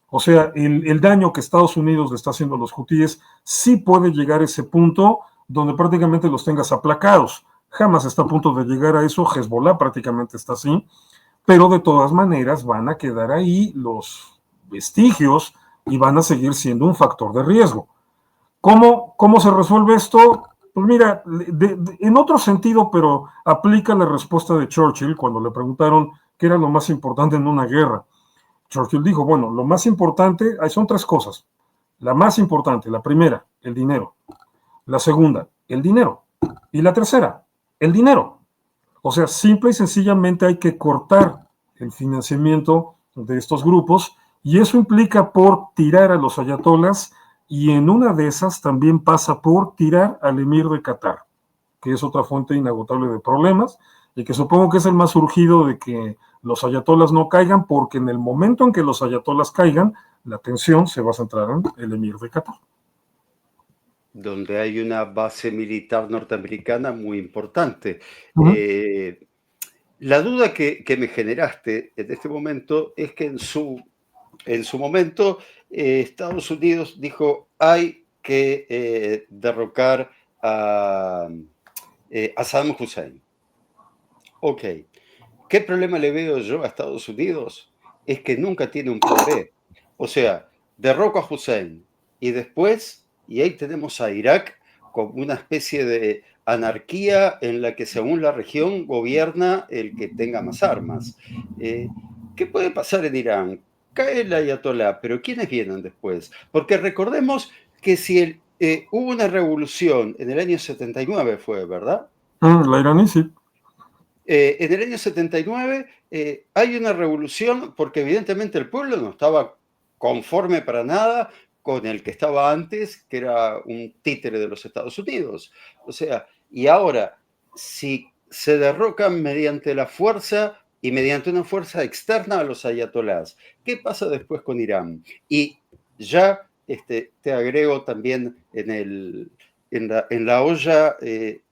O sea, el daño que Estados Unidos le está haciendo a los hutíes sí puede llegar a ese punto donde prácticamente los tengas aplacados. Hamas está a punto de llegar a eso, Hezbollah prácticamente está así, pero de todas maneras van a quedar ahí los vestigios y van a seguir siendo un factor de riesgo. ¿Cómo se resuelve esto? Pues mira, en otro sentido, pero aplica la respuesta de Churchill cuando le preguntaron qué era lo más importante en una guerra. Churchill dijo, bueno, lo más importante, son tres cosas. La más importante, la primera, el dinero. La segunda, el dinero. Y la tercera, el dinero. O sea, simple y sencillamente hay que cortar el financiamiento de estos grupos y eso implica por tirar a los ayatolas y en una de esas también pasa por tirar al emir de Qatar, que es otra fuente inagotable de problemas y que supongo que es el más urgido de que los ayatolas no caigan, porque en el momento en que los ayatolas caigan, la atención se va a centrar en el emir de Qatar. Donde hay una base militar norteamericana muy importante. La duda que me generaste en este momento es que en su momento Estados Unidos dijo hay que derrocar a Saddam Hussein. Ok, ¿qué problema le veo yo a Estados Unidos? Es que nunca tiene un plan B. O sea, derroco a Hussein y ahí tenemos a Irak como una especie de anarquía en la que según la región gobierna el que tenga más armas. ¿Qué puede pasar en Irán? Cae el ayatolá, pero ¿quiénes vienen después? Porque recordemos que si hubo una revolución en el año 79 fue, ¿verdad? La iraní sí. En el año 79 hay una revolución porque evidentemente el pueblo no estaba conforme para nada con el que estaba antes, que era un títere de los Estados Unidos. O sea, y ahora, si se derrocan mediante la fuerza y mediante una fuerza externa a los ayatolás, ¿qué pasa después con Irán? Y ya te agrego también en la olla,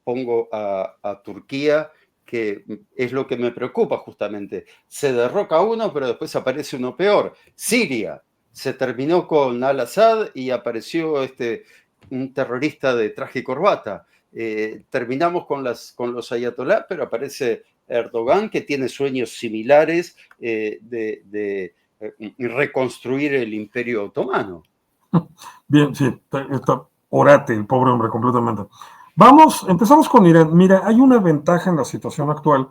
pongo a Turquía, que es lo que me preocupa justamente. Se derroca uno, pero después aparece uno peor. Siria, se terminó con al-Assad y apareció un terrorista de traje y corbata. Terminamos con los ayatolá, pero aparece Erdogan, que tiene sueños similares de reconstruir el imperio otomano. Bien, sí, está orate el pobre hombre completamente. Empezamos con Irán. Mira, hay una ventaja en la situación actual,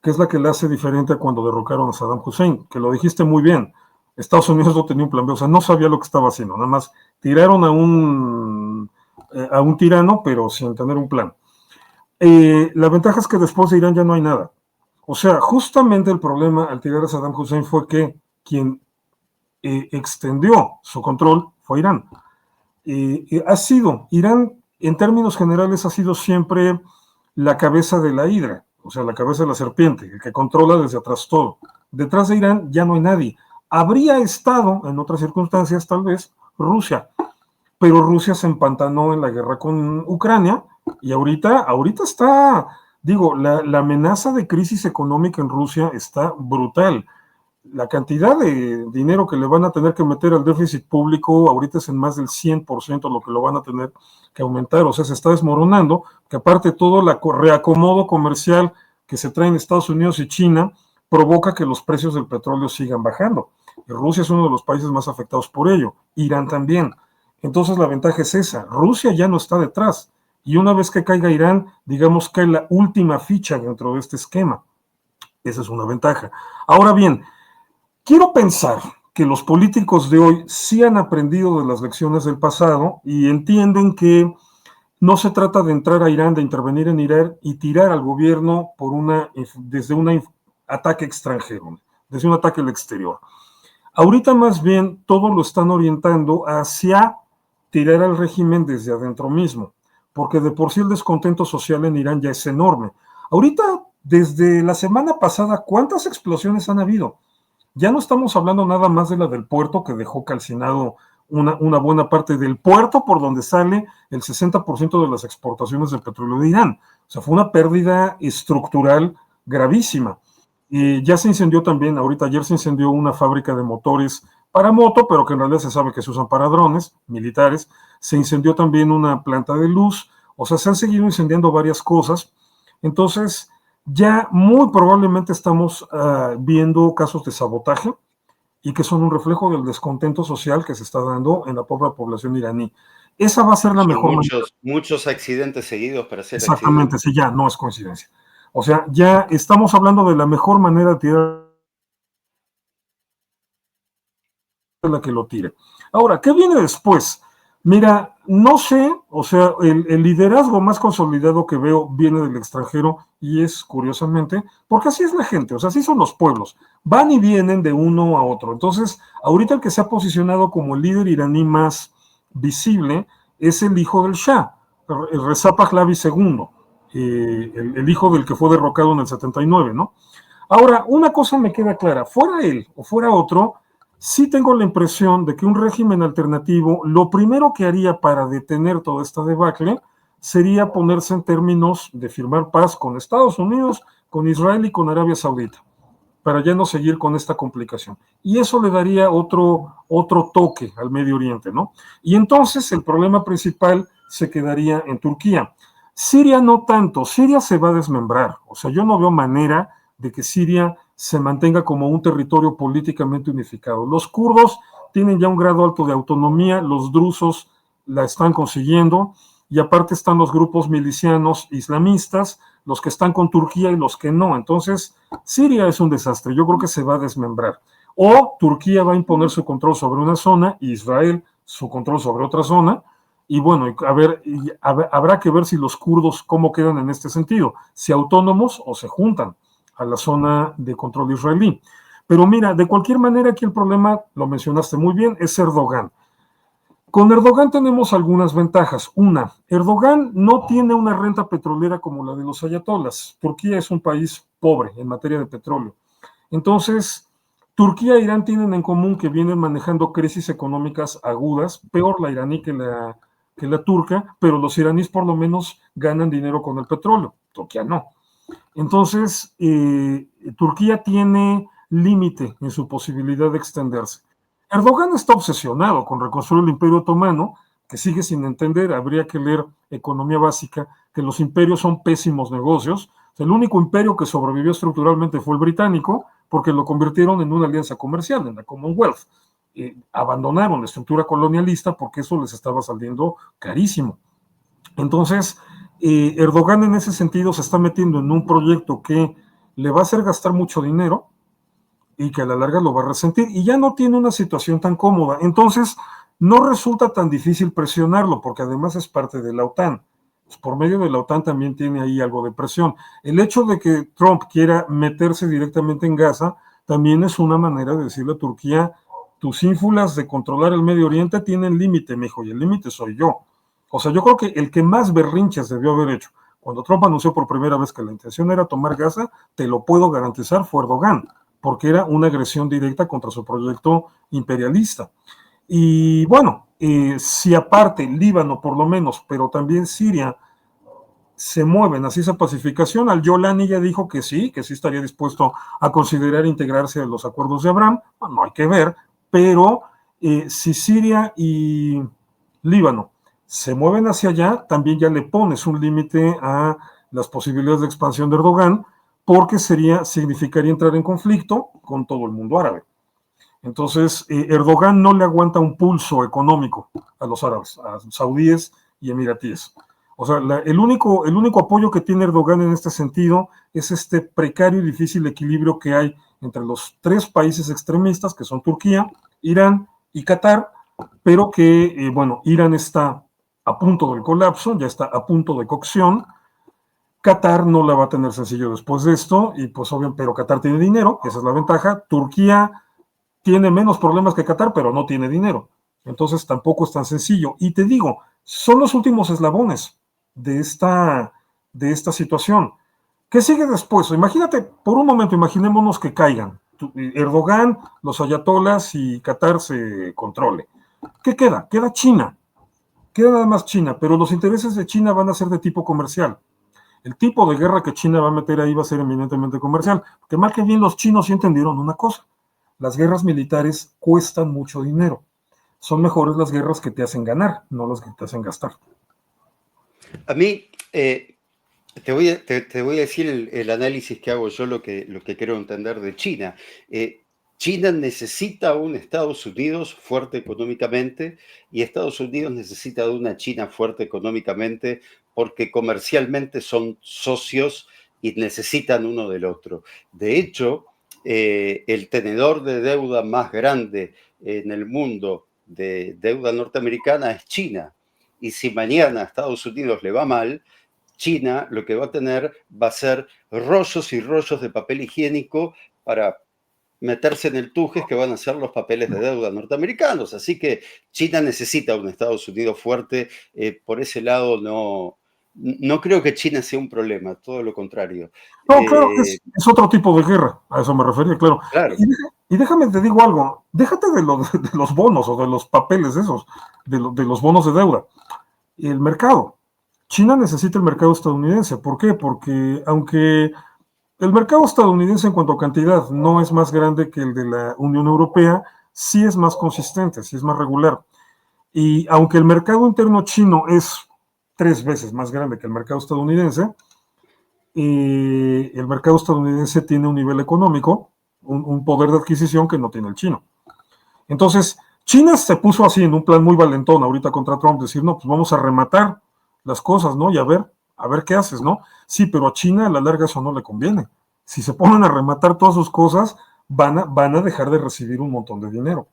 que es la que le hace diferente a cuando derrocaron a Saddam Hussein, que lo dijiste muy bien. Estados Unidos no tenía un plan B, o sea, no sabía lo que estaba haciendo, nada más tiraron a un tirano, pero sin tener un plan. La ventaja es que después de Irán ya no hay nada. O sea, justamente el problema al tirar a Saddam Hussein fue que quien extendió su control fue Irán. Irán en términos generales ha sido siempre la cabeza de la hidra, o sea, la cabeza de la serpiente, el que controla desde atrás todo. Detrás de Irán ya no hay nadie. Habría estado, en otras circunstancias tal vez, Rusia, pero Rusia se empantanó en la guerra con Ucrania y ahorita está, digo, la amenaza de crisis económica en Rusia está brutal. La cantidad de dinero que le van a tener que meter al déficit público ahorita es en más del 100% lo que lo van a tener que aumentar, o sea, se está desmoronando, que aparte todo el reacomodo comercial que se trae en Estados Unidos y China provoca que los precios del petróleo sigan bajando. Y Rusia es uno de los países más afectados por ello, Irán también. Entonces la ventaja es esa, Rusia ya no está detrás, y una vez que caiga Irán, digamos que es la última ficha dentro de este esquema. Esa es una ventaja. Ahora bien, quiero pensar que los políticos de hoy sí han aprendido de las lecciones del pasado y entienden que no se trata de entrar a Irán, de intervenir en Irán y tirar al gobierno desde un ataque extranjero, desde un ataque al exterior. Ahorita más bien todo lo están orientando hacia tirar al régimen desde adentro mismo, porque de por sí el descontento social en Irán ya es enorme. Ahorita, desde la semana pasada, ¿cuántas explosiones han habido? Ya no estamos hablando nada más de la del puerto que dejó calcinado una buena parte del puerto por donde sale el 60% de las exportaciones de petróleo de Irán. O sea, fue una pérdida estructural gravísima. Ya se incendió también, ahorita ayer se incendió una fábrica de motores para moto, pero que en realidad se sabe que se usan para drones militares. Se incendió también una planta de luz. O sea, se han seguido incendiando varias cosas. Entonces, ya muy probablemente estamos viendo casos de sabotaje y que son un reflejo del descontento social que se está dando en la pobre población iraní. Esa va a ser la mejor manera. Muchos accidentes seguidos para hacer Exactamente, sí, ya no es coincidencia. O sea, ya estamos hablando de la mejor manera de tirar la que lo tire. Ahora, ¿qué viene después? Mira, no sé, o sea, el liderazgo más consolidado que veo viene del extranjero y es, curiosamente, porque así es la gente, o sea, así son los pueblos, van y vienen de uno a otro. Entonces, ahorita el que se ha posicionado como el líder iraní más visible es el hijo del Shah, el Reza Pahlavi II, el hijo del que fue derrocado en el 79, ¿no? Ahora, una cosa me queda clara, fuera él o fuera otro, sí tengo la impresión de que un régimen alternativo, lo primero que haría para detener toda esta debacle sería ponerse en términos de firmar paz con Estados Unidos, con Israel y con Arabia Saudita, para ya no seguir con esta complicación. Y eso le daría otro toque al Medio Oriente, ¿no? Y entonces el problema principal se quedaría en Turquía. Siria no tanto, Siria se va a desmembrar, o sea, yo no veo manera de que Siria se mantenga como un territorio políticamente unificado. Los kurdos tienen ya un grado alto de autonomía, los drusos la están consiguiendo, y aparte están los grupos milicianos islamistas, los que están con Turquía y los que no. Entonces, Siria es un desastre, yo creo que se va a desmembrar. O Turquía va a imponer su control sobre una zona, y Israel su control sobre otra zona, y bueno, habrá que ver si los kurdos cómo quedan en este sentido, si autónomos o se juntan a la zona de control israelí. Pero mira, de cualquier manera aquí el problema, lo mencionaste muy bien, es Erdogan. Con Erdogan tenemos algunas ventajas. Una, Erdogan no tiene una renta petrolera como la de los ayatolas. Turquía es un país pobre en materia de petróleo. Entonces, Turquía e Irán tienen en común que vienen manejando crisis económicas agudas, peor la iraní que la turca, pero los iraníes por lo menos ganan dinero con el petróleo, Turquía no. Entonces, Turquía tiene límite en su posibilidad de extenderse. Erdogan está obsesionado con reconstruir el Imperio Otomano, que sigue sin entender, habría que leer Economía Básica, que los imperios son pésimos negocios. O sea, el único imperio que sobrevivió estructuralmente fue el británico, porque lo convirtieron en una alianza comercial, en la Commonwealth. Abandonaron la estructura colonialista porque eso les estaba saliendo carísimo. Entonces, Erdogan en ese sentido se está metiendo en un proyecto que le va a hacer gastar mucho dinero y que a la larga lo va a resentir y ya no tiene una situación tan cómoda. Entonces, no resulta tan difícil presionarlo porque además es parte de la OTAN. Pues por medio de la OTAN también tiene ahí algo de presión. El hecho de que Trump quiera meterse directamente en Gaza también es una manera de decirle a Turquía, tus ínfulas de controlar el Medio Oriente tienen límite, mijo, y el límite soy yo. O sea, yo creo que el que más berrinches debió haber hecho cuando Trump anunció por primera vez que la intención era tomar Gaza, te lo puedo garantizar, fue Erdogan, porque era una agresión directa contra su proyecto imperialista. Y bueno, si aparte Líbano por lo menos, pero también Siria, se mueven hacia esa pacificación, al Yolani ya dijo que sí estaría dispuesto a considerar integrarse a los acuerdos de Abraham, bueno, no hay que ver, pero si Siria y Líbano se mueven hacia allá, también ya le pones un límite a las posibilidades de expansión de Erdogan, porque significaría entrar en conflicto con todo el mundo árabe. Entonces, Erdogan no le aguanta un pulso económico a los árabes, a saudíes y emiratíes. O sea, el único apoyo que tiene Erdogan en este sentido es este precario y difícil equilibrio que hay entre los tres países extremistas, que son Turquía, Irán y Qatar, pero que, bueno, Irán está a punto del colapso, ya está a punto de cocción. Qatar no la va a tener sencillo después de esto, y pues obviamente, pero Qatar tiene dinero, esa es la ventaja. Turquía tiene menos problemas que Qatar, pero no tiene dinero. Entonces tampoco es tan sencillo. Y te digo, son los últimos eslabones de esta situación. ¿Qué sigue después? Imagínate, por un momento, imaginémonos que caigan. Erdogan, los ayatolas y Qatar se controle. ¿Qué queda? Queda China. Queda nada más China, pero los intereses de China van a ser de tipo comercial. El tipo de guerra que China va a meter ahí va a ser eminentemente comercial. Porque mal que bien los chinos sí entendieron una cosa. Las guerras militares cuestan mucho dinero. Son mejores las guerras que te hacen ganar, no las que te hacen gastar. A mí, te voy a decir el análisis que hago yo, lo que quiero entender de China. China necesita un Estados Unidos fuerte económicamente y Estados Unidos necesita de una China fuerte económicamente porque comercialmente son socios y necesitan uno del otro. De hecho, el tenedor de deuda más grande en el mundo de deuda norteamericana es China. Y si mañana a Estados Unidos le va mal, China lo que va a tener va a ser rollos y rollos de papel higiénico para meterse en el tujes que van a ser los papeles de deuda norteamericanos. Así que China necesita un Estados Unidos fuerte. Por ese lado no creo que China sea un problema, todo lo contrario. No, claro que es otro tipo de guerra, a eso me refería, claro. Claro. Y déjame te digo algo, déjate de los bonos o de los papeles esos, de los bonos de deuda. El mercado. China necesita el mercado estadounidense. ¿Por qué? Porque aunque el mercado estadounidense en cuanto a cantidad no es más grande que el de la Unión Europea, sí es más consistente, sí es más regular. Y aunque el mercado interno chino es 3 veces más grande que el mercado estadounidense, el mercado estadounidense tiene un nivel económico, un poder de adquisición que no tiene el chino. Entonces, China se puso así en un plan muy valentón ahorita contra Trump, decir, no, pues vamos a rematar las cosas, ¿no? Y a ver qué haces, ¿no? Sí, pero a China a la larga eso no le conviene. Si se ponen a rematar todas sus cosas, van a dejar de recibir un montón de dinero.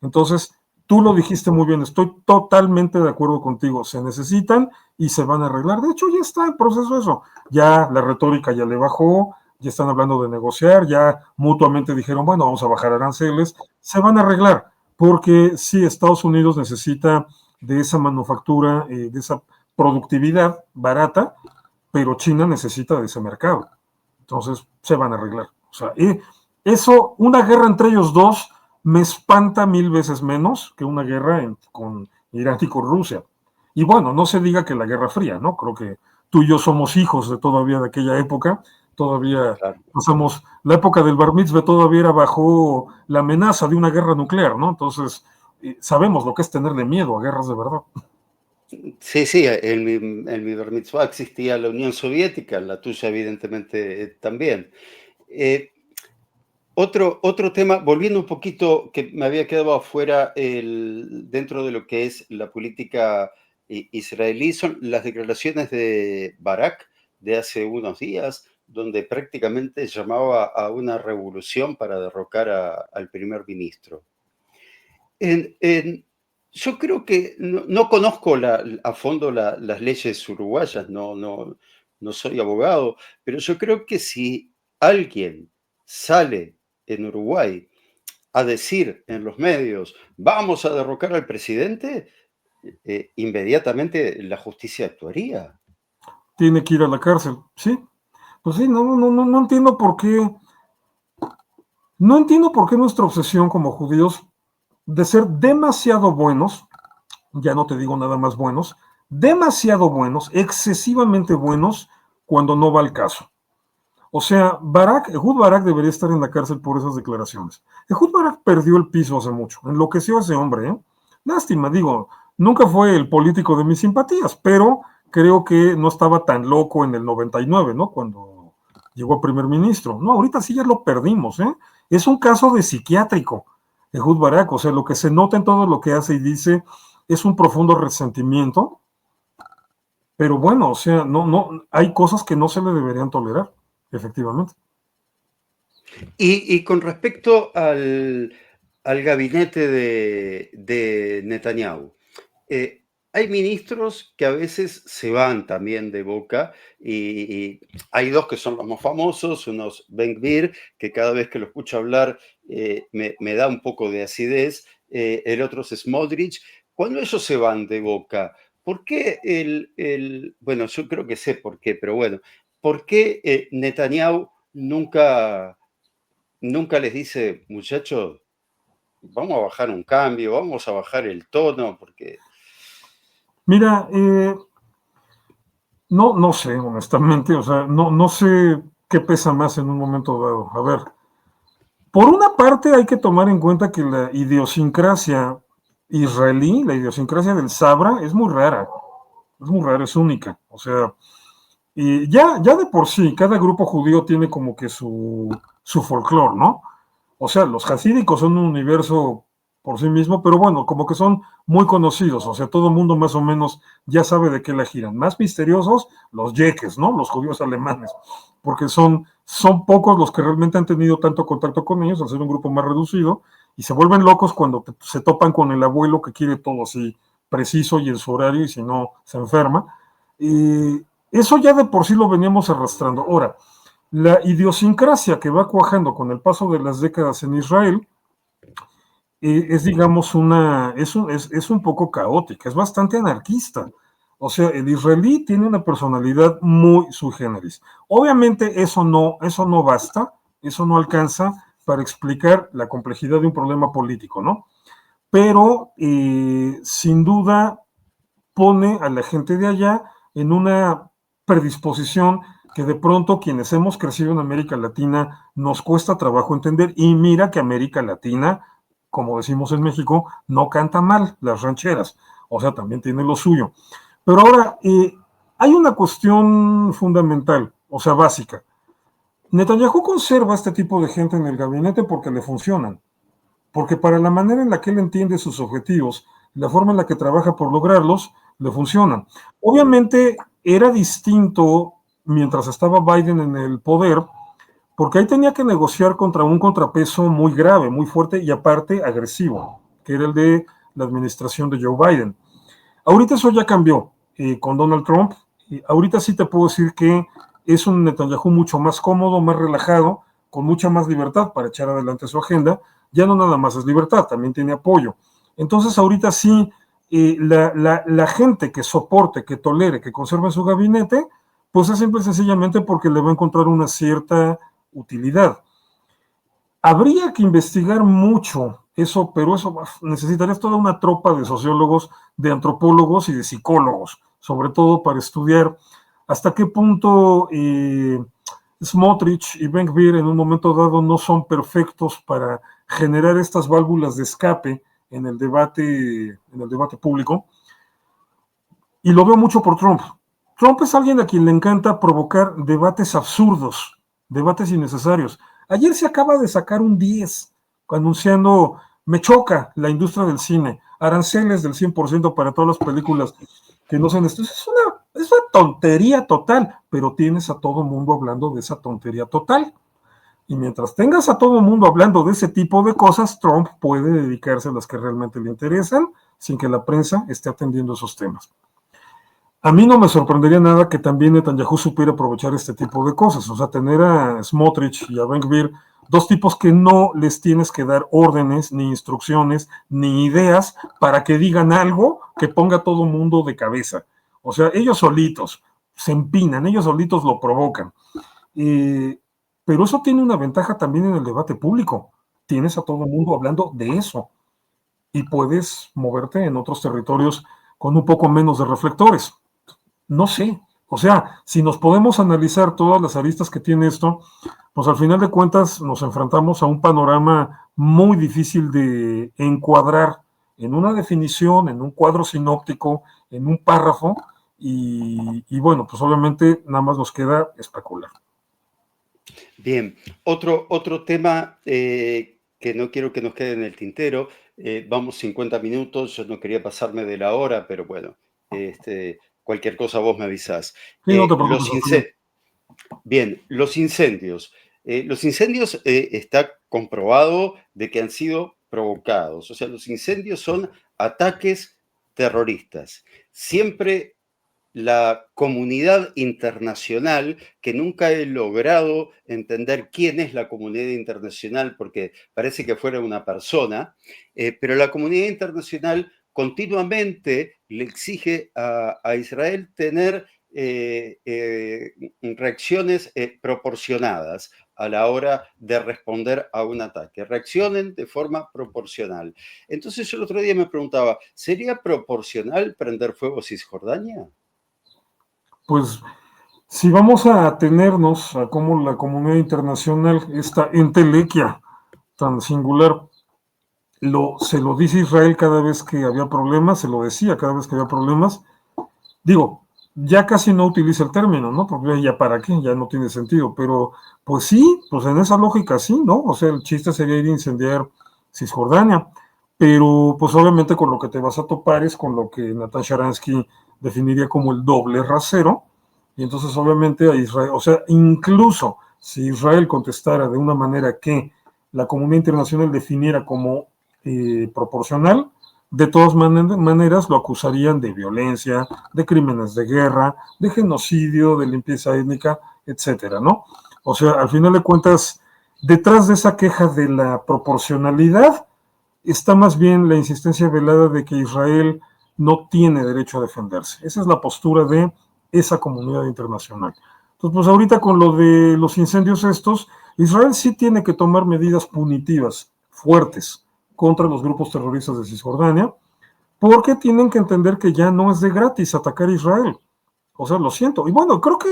Entonces, tú lo dijiste muy bien, estoy totalmente de acuerdo contigo, se necesitan y se van a arreglar. De hecho, ya está el proceso eso. Ya la retórica ya le bajó, ya están hablando de negociar, ya mutuamente dijeron, bueno, vamos a bajar aranceles, se van a arreglar, porque sí, Estados Unidos necesita de esa manufactura, de esa productividad barata, pero China necesita de ese mercado. Entonces, se van a arreglar. O sea, eso, una guerra entre ellos dos, me espanta 1000 veces menos que una guerra con Irán y con Rusia. Y bueno, no se diga que la Guerra Fría, ¿no? Creo que tú y yo somos hijos de todavía de aquella época, todavía Claro. pasamos, la época del Bar Mitzvah todavía era bajo la amenaza de una guerra nuclear, ¿no? Entonces, sabemos lo que es tenerle miedo a guerras de verdad. Sí, sí, en mi bar mitzvah existía la Unión Soviética, en la tuya evidentemente también. Eh, otro tema, volviendo un poquito, que me había quedado afuera dentro de lo que es la política israelí, son las declaraciones de Barak de hace unos días, donde prácticamente llamaba a una revolución para derrocar al primer ministro. En- en- yo creo que no conozco a fondo las leyes uruguayas, no soy abogado, pero yo creo que si alguien sale en Uruguay a decir en los medios, vamos a derrocar al presidente, inmediatamente la justicia actuaría. Tiene que ir a la cárcel, ¿sí? Pues sí, no entiendo por qué, no entiendo por qué nuestra obsesión como judíos de ser demasiado buenos, ya no te digo nada más buenos, demasiado buenos, excesivamente buenos, cuando no va al caso. O sea, Ehud Barak debería estar en la cárcel por esas declaraciones. Ehud Barak perdió el piso hace mucho, enloqueció a ese hombre, ¿eh? Lástima, digo, nunca fue el político de mis simpatías, pero creo que no estaba tan loco en el 99, ¿no? Cuando llegó a primer ministro. No, ahorita sí ya lo perdimos, ¿eh? Es un caso de psiquiátrico, Ehud Barak, o sea, lo que se nota en todo lo que hace y dice es un profundo resentimiento, pero bueno, o sea, hay cosas que no se le deberían tolerar, efectivamente. Y con respecto al gabinete de Netanyahu, eh, hay ministros que a veces se van también de Boca y hay dos que son los más famosos, uno es Ben Gvir, que cada vez que lo escucho hablar me da un poco de acidez, el otro es Smotrich. Cuando ellos se van de Boca, ¿por qué bueno, yo creo que sé por qué, pero bueno, ¿por qué Netanyahu nunca les dice, muchachos, vamos a bajar un cambio, vamos a bajar el tono, porque... Mira, no sé, honestamente, o sea, no sé qué pesa más en un momento dado. A ver, por una parte hay que tomar en cuenta que la idiosincrasia israelí, la idiosincrasia del Sabra, es muy rara, es única. O sea, y ya de por sí, cada grupo judío tiene como que su folclore, ¿no? O sea, los hasídicos son un universo por sí mismo, pero bueno, como que son muy conocidos, o sea, todo el mundo más o menos ya sabe de qué la giran. Más misteriosos, los yeques, ¿no? Los judíos alemanes, porque son pocos los que realmente han tenido tanto contacto con ellos, al ser un grupo más reducido, y se vuelven locos cuando se topan con el abuelo que quiere todo así preciso y en su horario, y si no, se enferma. Y eso ya de por sí lo veníamos arrastrando. Ahora, la idiosincrasia que va cuajando con el paso de las décadas en Israel es digamos, es un poco caótica, es bastante anarquista. O sea, el israelí tiene una personalidad muy sui generis. Obviamente eso no basta, eso no alcanza para explicar la complejidad de un problema político, ¿no? Pero sin duda pone a la gente de allá en una predisposición que de pronto quienes hemos crecido en América Latina nos cuesta trabajo entender. Y mira que América Latina, como decimos en México, no canta mal las rancheras, o sea, también tiene lo suyo. Pero ahora, hay una cuestión fundamental, o sea, básica. Netanyahu conserva este tipo de gente en el gabinete porque le funcionan, porque para la manera en la que él entiende sus objetivos, la forma en la que trabaja por lograrlos, le funcionan. Obviamente era distinto mientras estaba Biden en el poder, porque ahí tenía que negociar contra un contrapeso muy grave, muy fuerte y aparte agresivo, que era el de la administración de Joe Biden. Ahorita eso ya cambió con Donald Trump. Y ahorita sí te puedo decir que es un Netanyahu mucho más cómodo, más relajado, con mucha más libertad para echar adelante su agenda. Ya no nada más es libertad, también tiene apoyo. Entonces ahorita sí, la gente que soporte, que tolere, que conserve su gabinete, pues es simple y sencillamente porque le va a encontrar una cierta utilidad. Habría que investigar mucho eso, pero eso necesitarías toda una tropa de sociólogos, de antropólogos y de psicólogos, sobre todo para estudiar hasta qué punto Smotrich y Ben Gvir en un momento dado no son perfectos para generar estas válvulas de escape en el debate público. Y lo veo mucho por Trump. Trump es alguien a quien le encanta provocar debates absurdos, debates innecesarios. Ayer se acaba de sacar un 10 anunciando, me choca la industria del cine, aranceles del 100% para todas las películas que no sean esto. Es Es una tontería total, pero tienes a todo mundo hablando de esa tontería total. Y mientras tengas a todo mundo hablando de ese tipo de cosas, Trump puede dedicarse a las que realmente le interesan sin que la prensa esté atendiendo esos temas. A mí no me sorprendería nada que también Netanyahu supiera aprovechar este tipo de cosas, o sea, tener a Smotrich y a Ben-Gvir, dos tipos que no les tienes que dar órdenes, ni instrucciones, ni ideas para que digan algo que ponga a todo mundo de cabeza. O sea, ellos solitos se empinan, ellos solitos lo provocan. Pero eso tiene una ventaja también en el debate público. Tienes a todo el mundo hablando de eso y puedes moverte en otros territorios con un poco menos de reflectores. No sé, o sea, si nos podemos analizar todas las aristas que tiene esto, pues al final de cuentas nos enfrentamos a un panorama muy difícil de encuadrar en una definición, en un cuadro sinóptico, en un párrafo, y bueno, pues obviamente nada más nos queda especular. Bien, otro tema que no quiero que nos quede en el tintero, vamos 50 minutos, yo no quería pasarme de la hora, pero bueno, cualquier cosa vos me avisás. Sí, no te preocupes. Bien, los incendios. Los incendios está comprobado de que han sido provocados, o sea, los incendios son ataques terroristas. Siempre la comunidad internacional, que nunca he logrado entender quién es la comunidad internacional, porque parece que fuera una persona, pero la comunidad internacional continuamente le exige a Israel tener reacciones proporcionadas a la hora de responder a un ataque. Reaccionen de forma proporcional. Entonces yo el otro día me preguntaba, ¿sería proporcional prender fuego Cisjordania? Pues si vamos a atenernos a cómo la comunidad internacional, esta entelequia tan singular, se lo dice Israel cada vez que había problemas, se lo decía cada vez que había problemas, digo, ya casi no utiliza el término, ¿no? Porque ya para qué, ya no tiene sentido, pero pues sí, pues en esa lógica sí, ¿no? O sea, el chiste sería ir a incendiar Cisjordania, pero pues obviamente con lo que te vas a topar es con lo que Natan Sharansky definiría como el doble rasero, y entonces obviamente a Israel, o sea, incluso si Israel contestara de una manera que la comunidad internacional definiera como proporcional, de todas maneras lo acusarían de violencia, de crímenes de guerra, de genocidio, de limpieza étnica, etcétera, ¿no? O sea, al final de cuentas, detrás de esa queja de la proporcionalidad está más bien la insistencia velada de que Israel no tiene derecho a defenderse. Esa es la postura de esa comunidad internacional. Entonces, pues ahorita con lo de los incendios estos, Israel sí tiene que tomar medidas punitivas fuertes contra los grupos terroristas de Cisjordania, porque tienen que entender que ya no es de gratis atacar a Israel. O sea, lo siento. Y bueno, creo que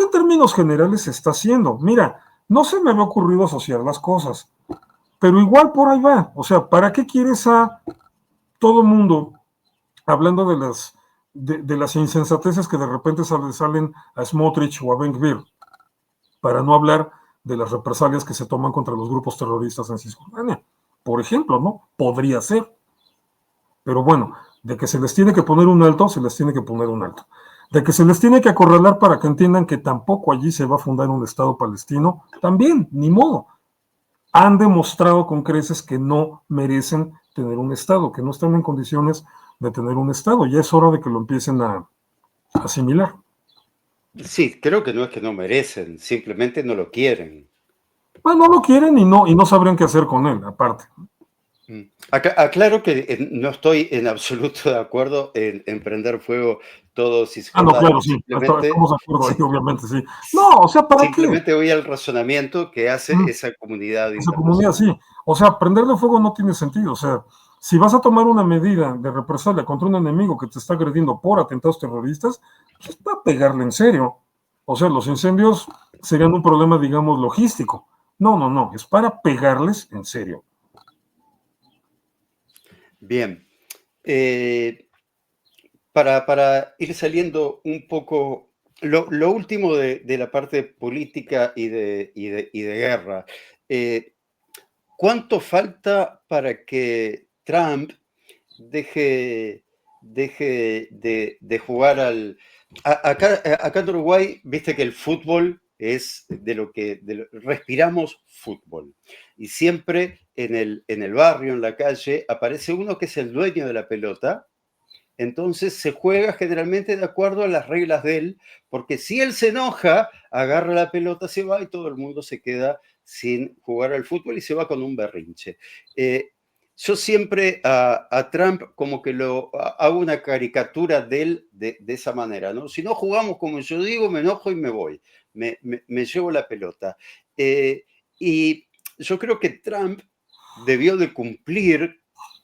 en términos generales se está haciendo. Mira, no se me había ocurrido asociar las cosas, pero igual por ahí va. O sea, ¿para qué quieres a todo mundo hablando de las insensateces que de repente salen a Smotrich o a Ben-Gvir? Para no hablar de las represalias que se toman contra los grupos terroristas en Cisjordania. Por ejemplo, ¿no? Podría ser. Pero bueno, de que se les tiene que poner un alto, se les tiene que poner un alto. De que se les tiene que acorralar para que entiendan que tampoco allí se va a fundar un Estado palestino, también, ni modo. Han demostrado con creces que no merecen tener un Estado, que no están en condiciones de tener un Estado. Ya es hora de que lo empiecen a asimilar. Sí, creo que no es que no merecen, simplemente no lo quieren. Bueno, no lo quieren y no sabrían qué hacer con él, aparte. Aclaro que no estoy en absoluto de acuerdo en prender fuego todo No, Cisjordania, claro, sí, simplemente, estamos de acuerdo ahí, sí, obviamente, sí. No, o sea, ¿para qué? simplemente voy al razonamiento que hace esa comunidad Esa comunidad, internacional. sí. O sea, prenderle fuego no tiene sentido. O sea, si vas a tomar una medida de represalia contra un enemigo que te está agrediendo por atentados terroristas, pues es para pegarle en serio. O sea, los incendios serían un problema, digamos, logístico. No, no, no, es para pegarles en serio. Bien, eh, para ir saliendo un poco, lo último de la parte política y de guerra. eh, ¿Cuánto falta para que Trump deje de jugar Acá en Uruguay, viste que el fútbol es respiramos fútbol. Y siempre en el barrio, en la calle, aparece uno que es el dueño de la pelota. Entonces se juega generalmente de acuerdo a las reglas de él, porque si él se enoja, agarra la pelota, se va y todo el mundo se queda sin jugar al fútbol y se va con un berrinche. Eh, yo siempre a Trump como que hago una caricatura de él de esa manera, ¿no? Si no jugamos como yo digo, me enojo y me voy, me llevo la pelota. Y yo creo que Trump debió de cumplir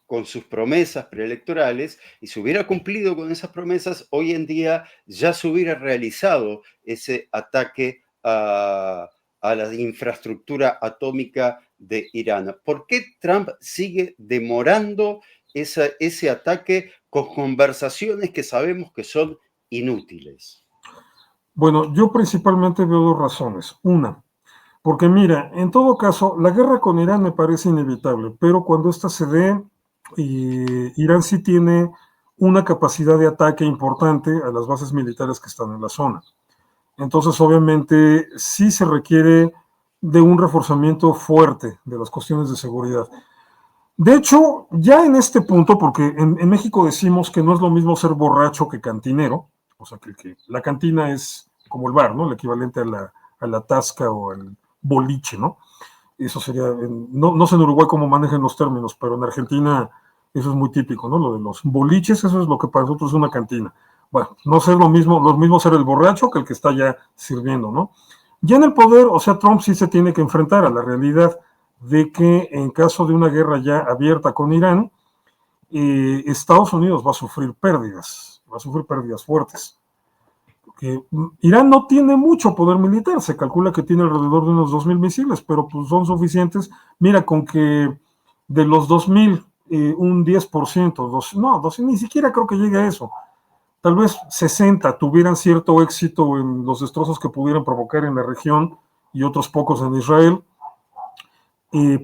con sus promesas preelectorales, y si hubiera cumplido con esas promesas, hoy en día ya se hubiera realizado ese ataque a la infraestructura atómica de Irán. ¿Por qué Trump sigue demorando ese ataque con conversaciones que sabemos que son inútiles? Bueno, yo principalmente veo dos razones. Una, porque mira, en todo caso, la guerra con Irán me parece inevitable, pero cuando esta se dé, Irán sí tiene una capacidad de ataque importante a las bases militares que están en la zona. Entonces, obviamente, sí se requiere de un reforzamiento fuerte de las cuestiones de seguridad. De hecho, ya en este punto, porque en México decimos que no es lo mismo ser borracho que cantinero, o sea, que la cantina es como el bar, ¿no? El equivalente a la tasca o al boliche, ¿no? Eso sería, no sé en Uruguay cómo manejan los términos, pero en Argentina eso es muy típico, ¿no? Lo de los boliches, eso es lo que para nosotros es una cantina. Bueno, no ser lo mismo ser el borracho que el que está ya sirviendo, ¿no? Ya en el poder, o sea, Trump sí se tiene que enfrentar a la realidad de que en caso de una guerra ya abierta con Irán, Estados Unidos va a sufrir pérdidas fuertes. Que Irán no tiene mucho poder militar, se calcula que tiene alrededor de unos 2.000 misiles, pero pues son suficientes. Mira, con que de los 2.000, un 10%, no, ni siquiera creo que llegue a eso. Tal vez 60 tuvieran cierto éxito en los destrozos que pudieran provocar en la región y otros pocos en Israel.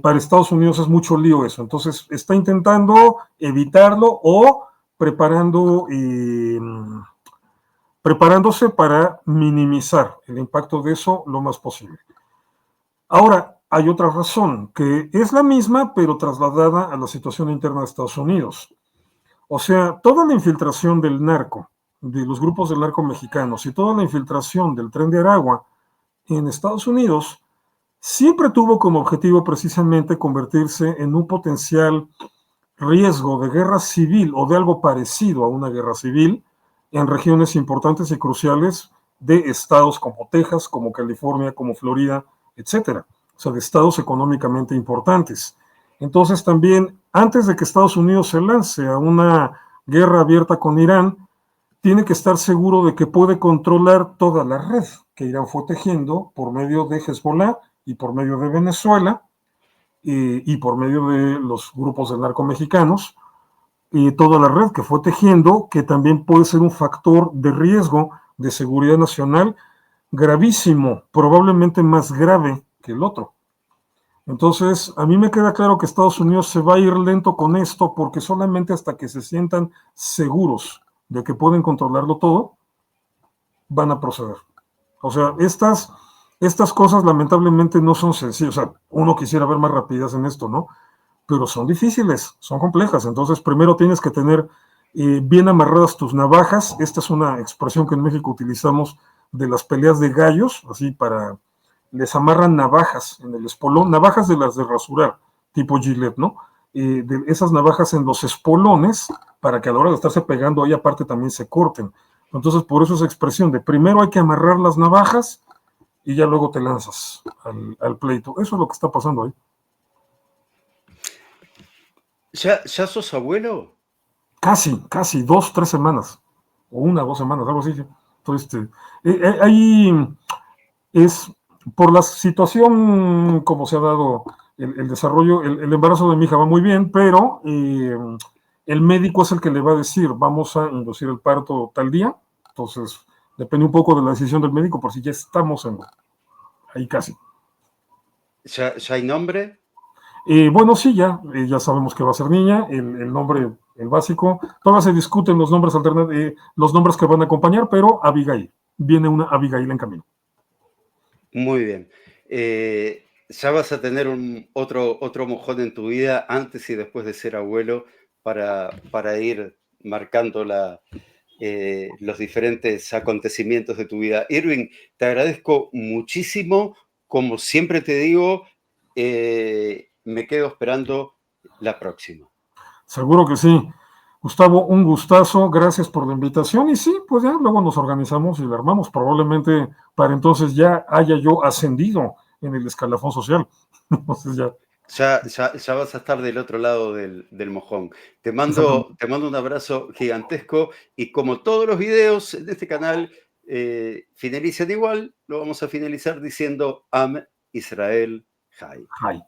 Para Estados Unidos es mucho lío eso, entonces está intentando evitarlo o preparándose para minimizar el impacto de eso lo más posible. Ahora, hay otra razón, que es la misma, pero trasladada a la situación interna de Estados Unidos. O sea, toda la infiltración del narco, de los grupos del narco mexicanos y toda la infiltración del Tren de Aragua en Estados Unidos siempre tuvo como objetivo precisamente convertirse en un potencial riesgo de guerra civil o de algo parecido a una guerra civil en regiones importantes y cruciales de estados como Texas, como California, como Florida, etcétera. O sea, de estados económicamente importantes. Entonces también, antes de que Estados Unidos se lance a una guerra abierta con Irán, tiene que estar seguro de que puede controlar toda la red que Irán fue tejiendo por medio de Hezbollah y por medio de Venezuela y por medio de los grupos de narcomexicanos y toda la red que fue tejiendo, que también puede ser un factor de riesgo de seguridad nacional gravísimo, probablemente más grave que el otro. Entonces, a mí me queda claro que Estados Unidos se va a ir lento con esto porque solamente hasta que se sientan seguros de que pueden controlarlo todo, van a proceder. O sea, estas cosas lamentablemente no son sencillas. O sea, uno quisiera ver más rapidez en esto, ¿no? Pero son difíciles, son complejas. Entonces, primero tienes que tener bien amarradas tus navajas. Esta es una expresión que en México utilizamos de las peleas de gallos, así para, les amarran navajas en el espolón, navajas de las de rasurar, tipo Gillette, ¿no? De esas navajas en los espolones, para que a la hora de estarse pegando ahí aparte también se corten. Entonces, por eso esa expresión de primero hay que amarrar las navajas y ya luego te lanzas al pleito. Eso es lo que está pasando ahí. ¿Ya sos abuelo? Casi 2, 3 semanas, o 1, 2 semanas, algo así. Entonces, ahí es por la situación como se ha dado el desarrollo, el embarazo de mi hija va muy bien, pero el médico es el que le va a decir, vamos a inducir el parto tal día, entonces depende un poco de la decisión del médico, por si ya estamos ahí casi. ¿Ya hay nombre? Bueno, sí, ya sabemos que va a ser niña, el nombre el básico. Todavía se discuten los nombres los nombres que van a acompañar, pero Abigail. Viene una Abigail en camino. Muy bien. Ya vas a tener otro mojón en tu vida antes y después de ser abuelo para ir marcando los diferentes acontecimientos de tu vida. Irving, te agradezco muchísimo. Como siempre te digo, me quedo esperando la próxima. Seguro que sí. Gustavo, un gustazo, gracias por la invitación. Y sí, pues ya luego nos organizamos y la armamos. Probablemente para entonces ya haya yo ascendido en el escalafón social. Entonces ya. Ya vas a estar del otro lado del mojón. Te Exactamente. mando un abrazo gigantesco y como todos los videos de este canal finalizan igual, lo vamos a finalizar diciendo Am Israel Chai. Hi.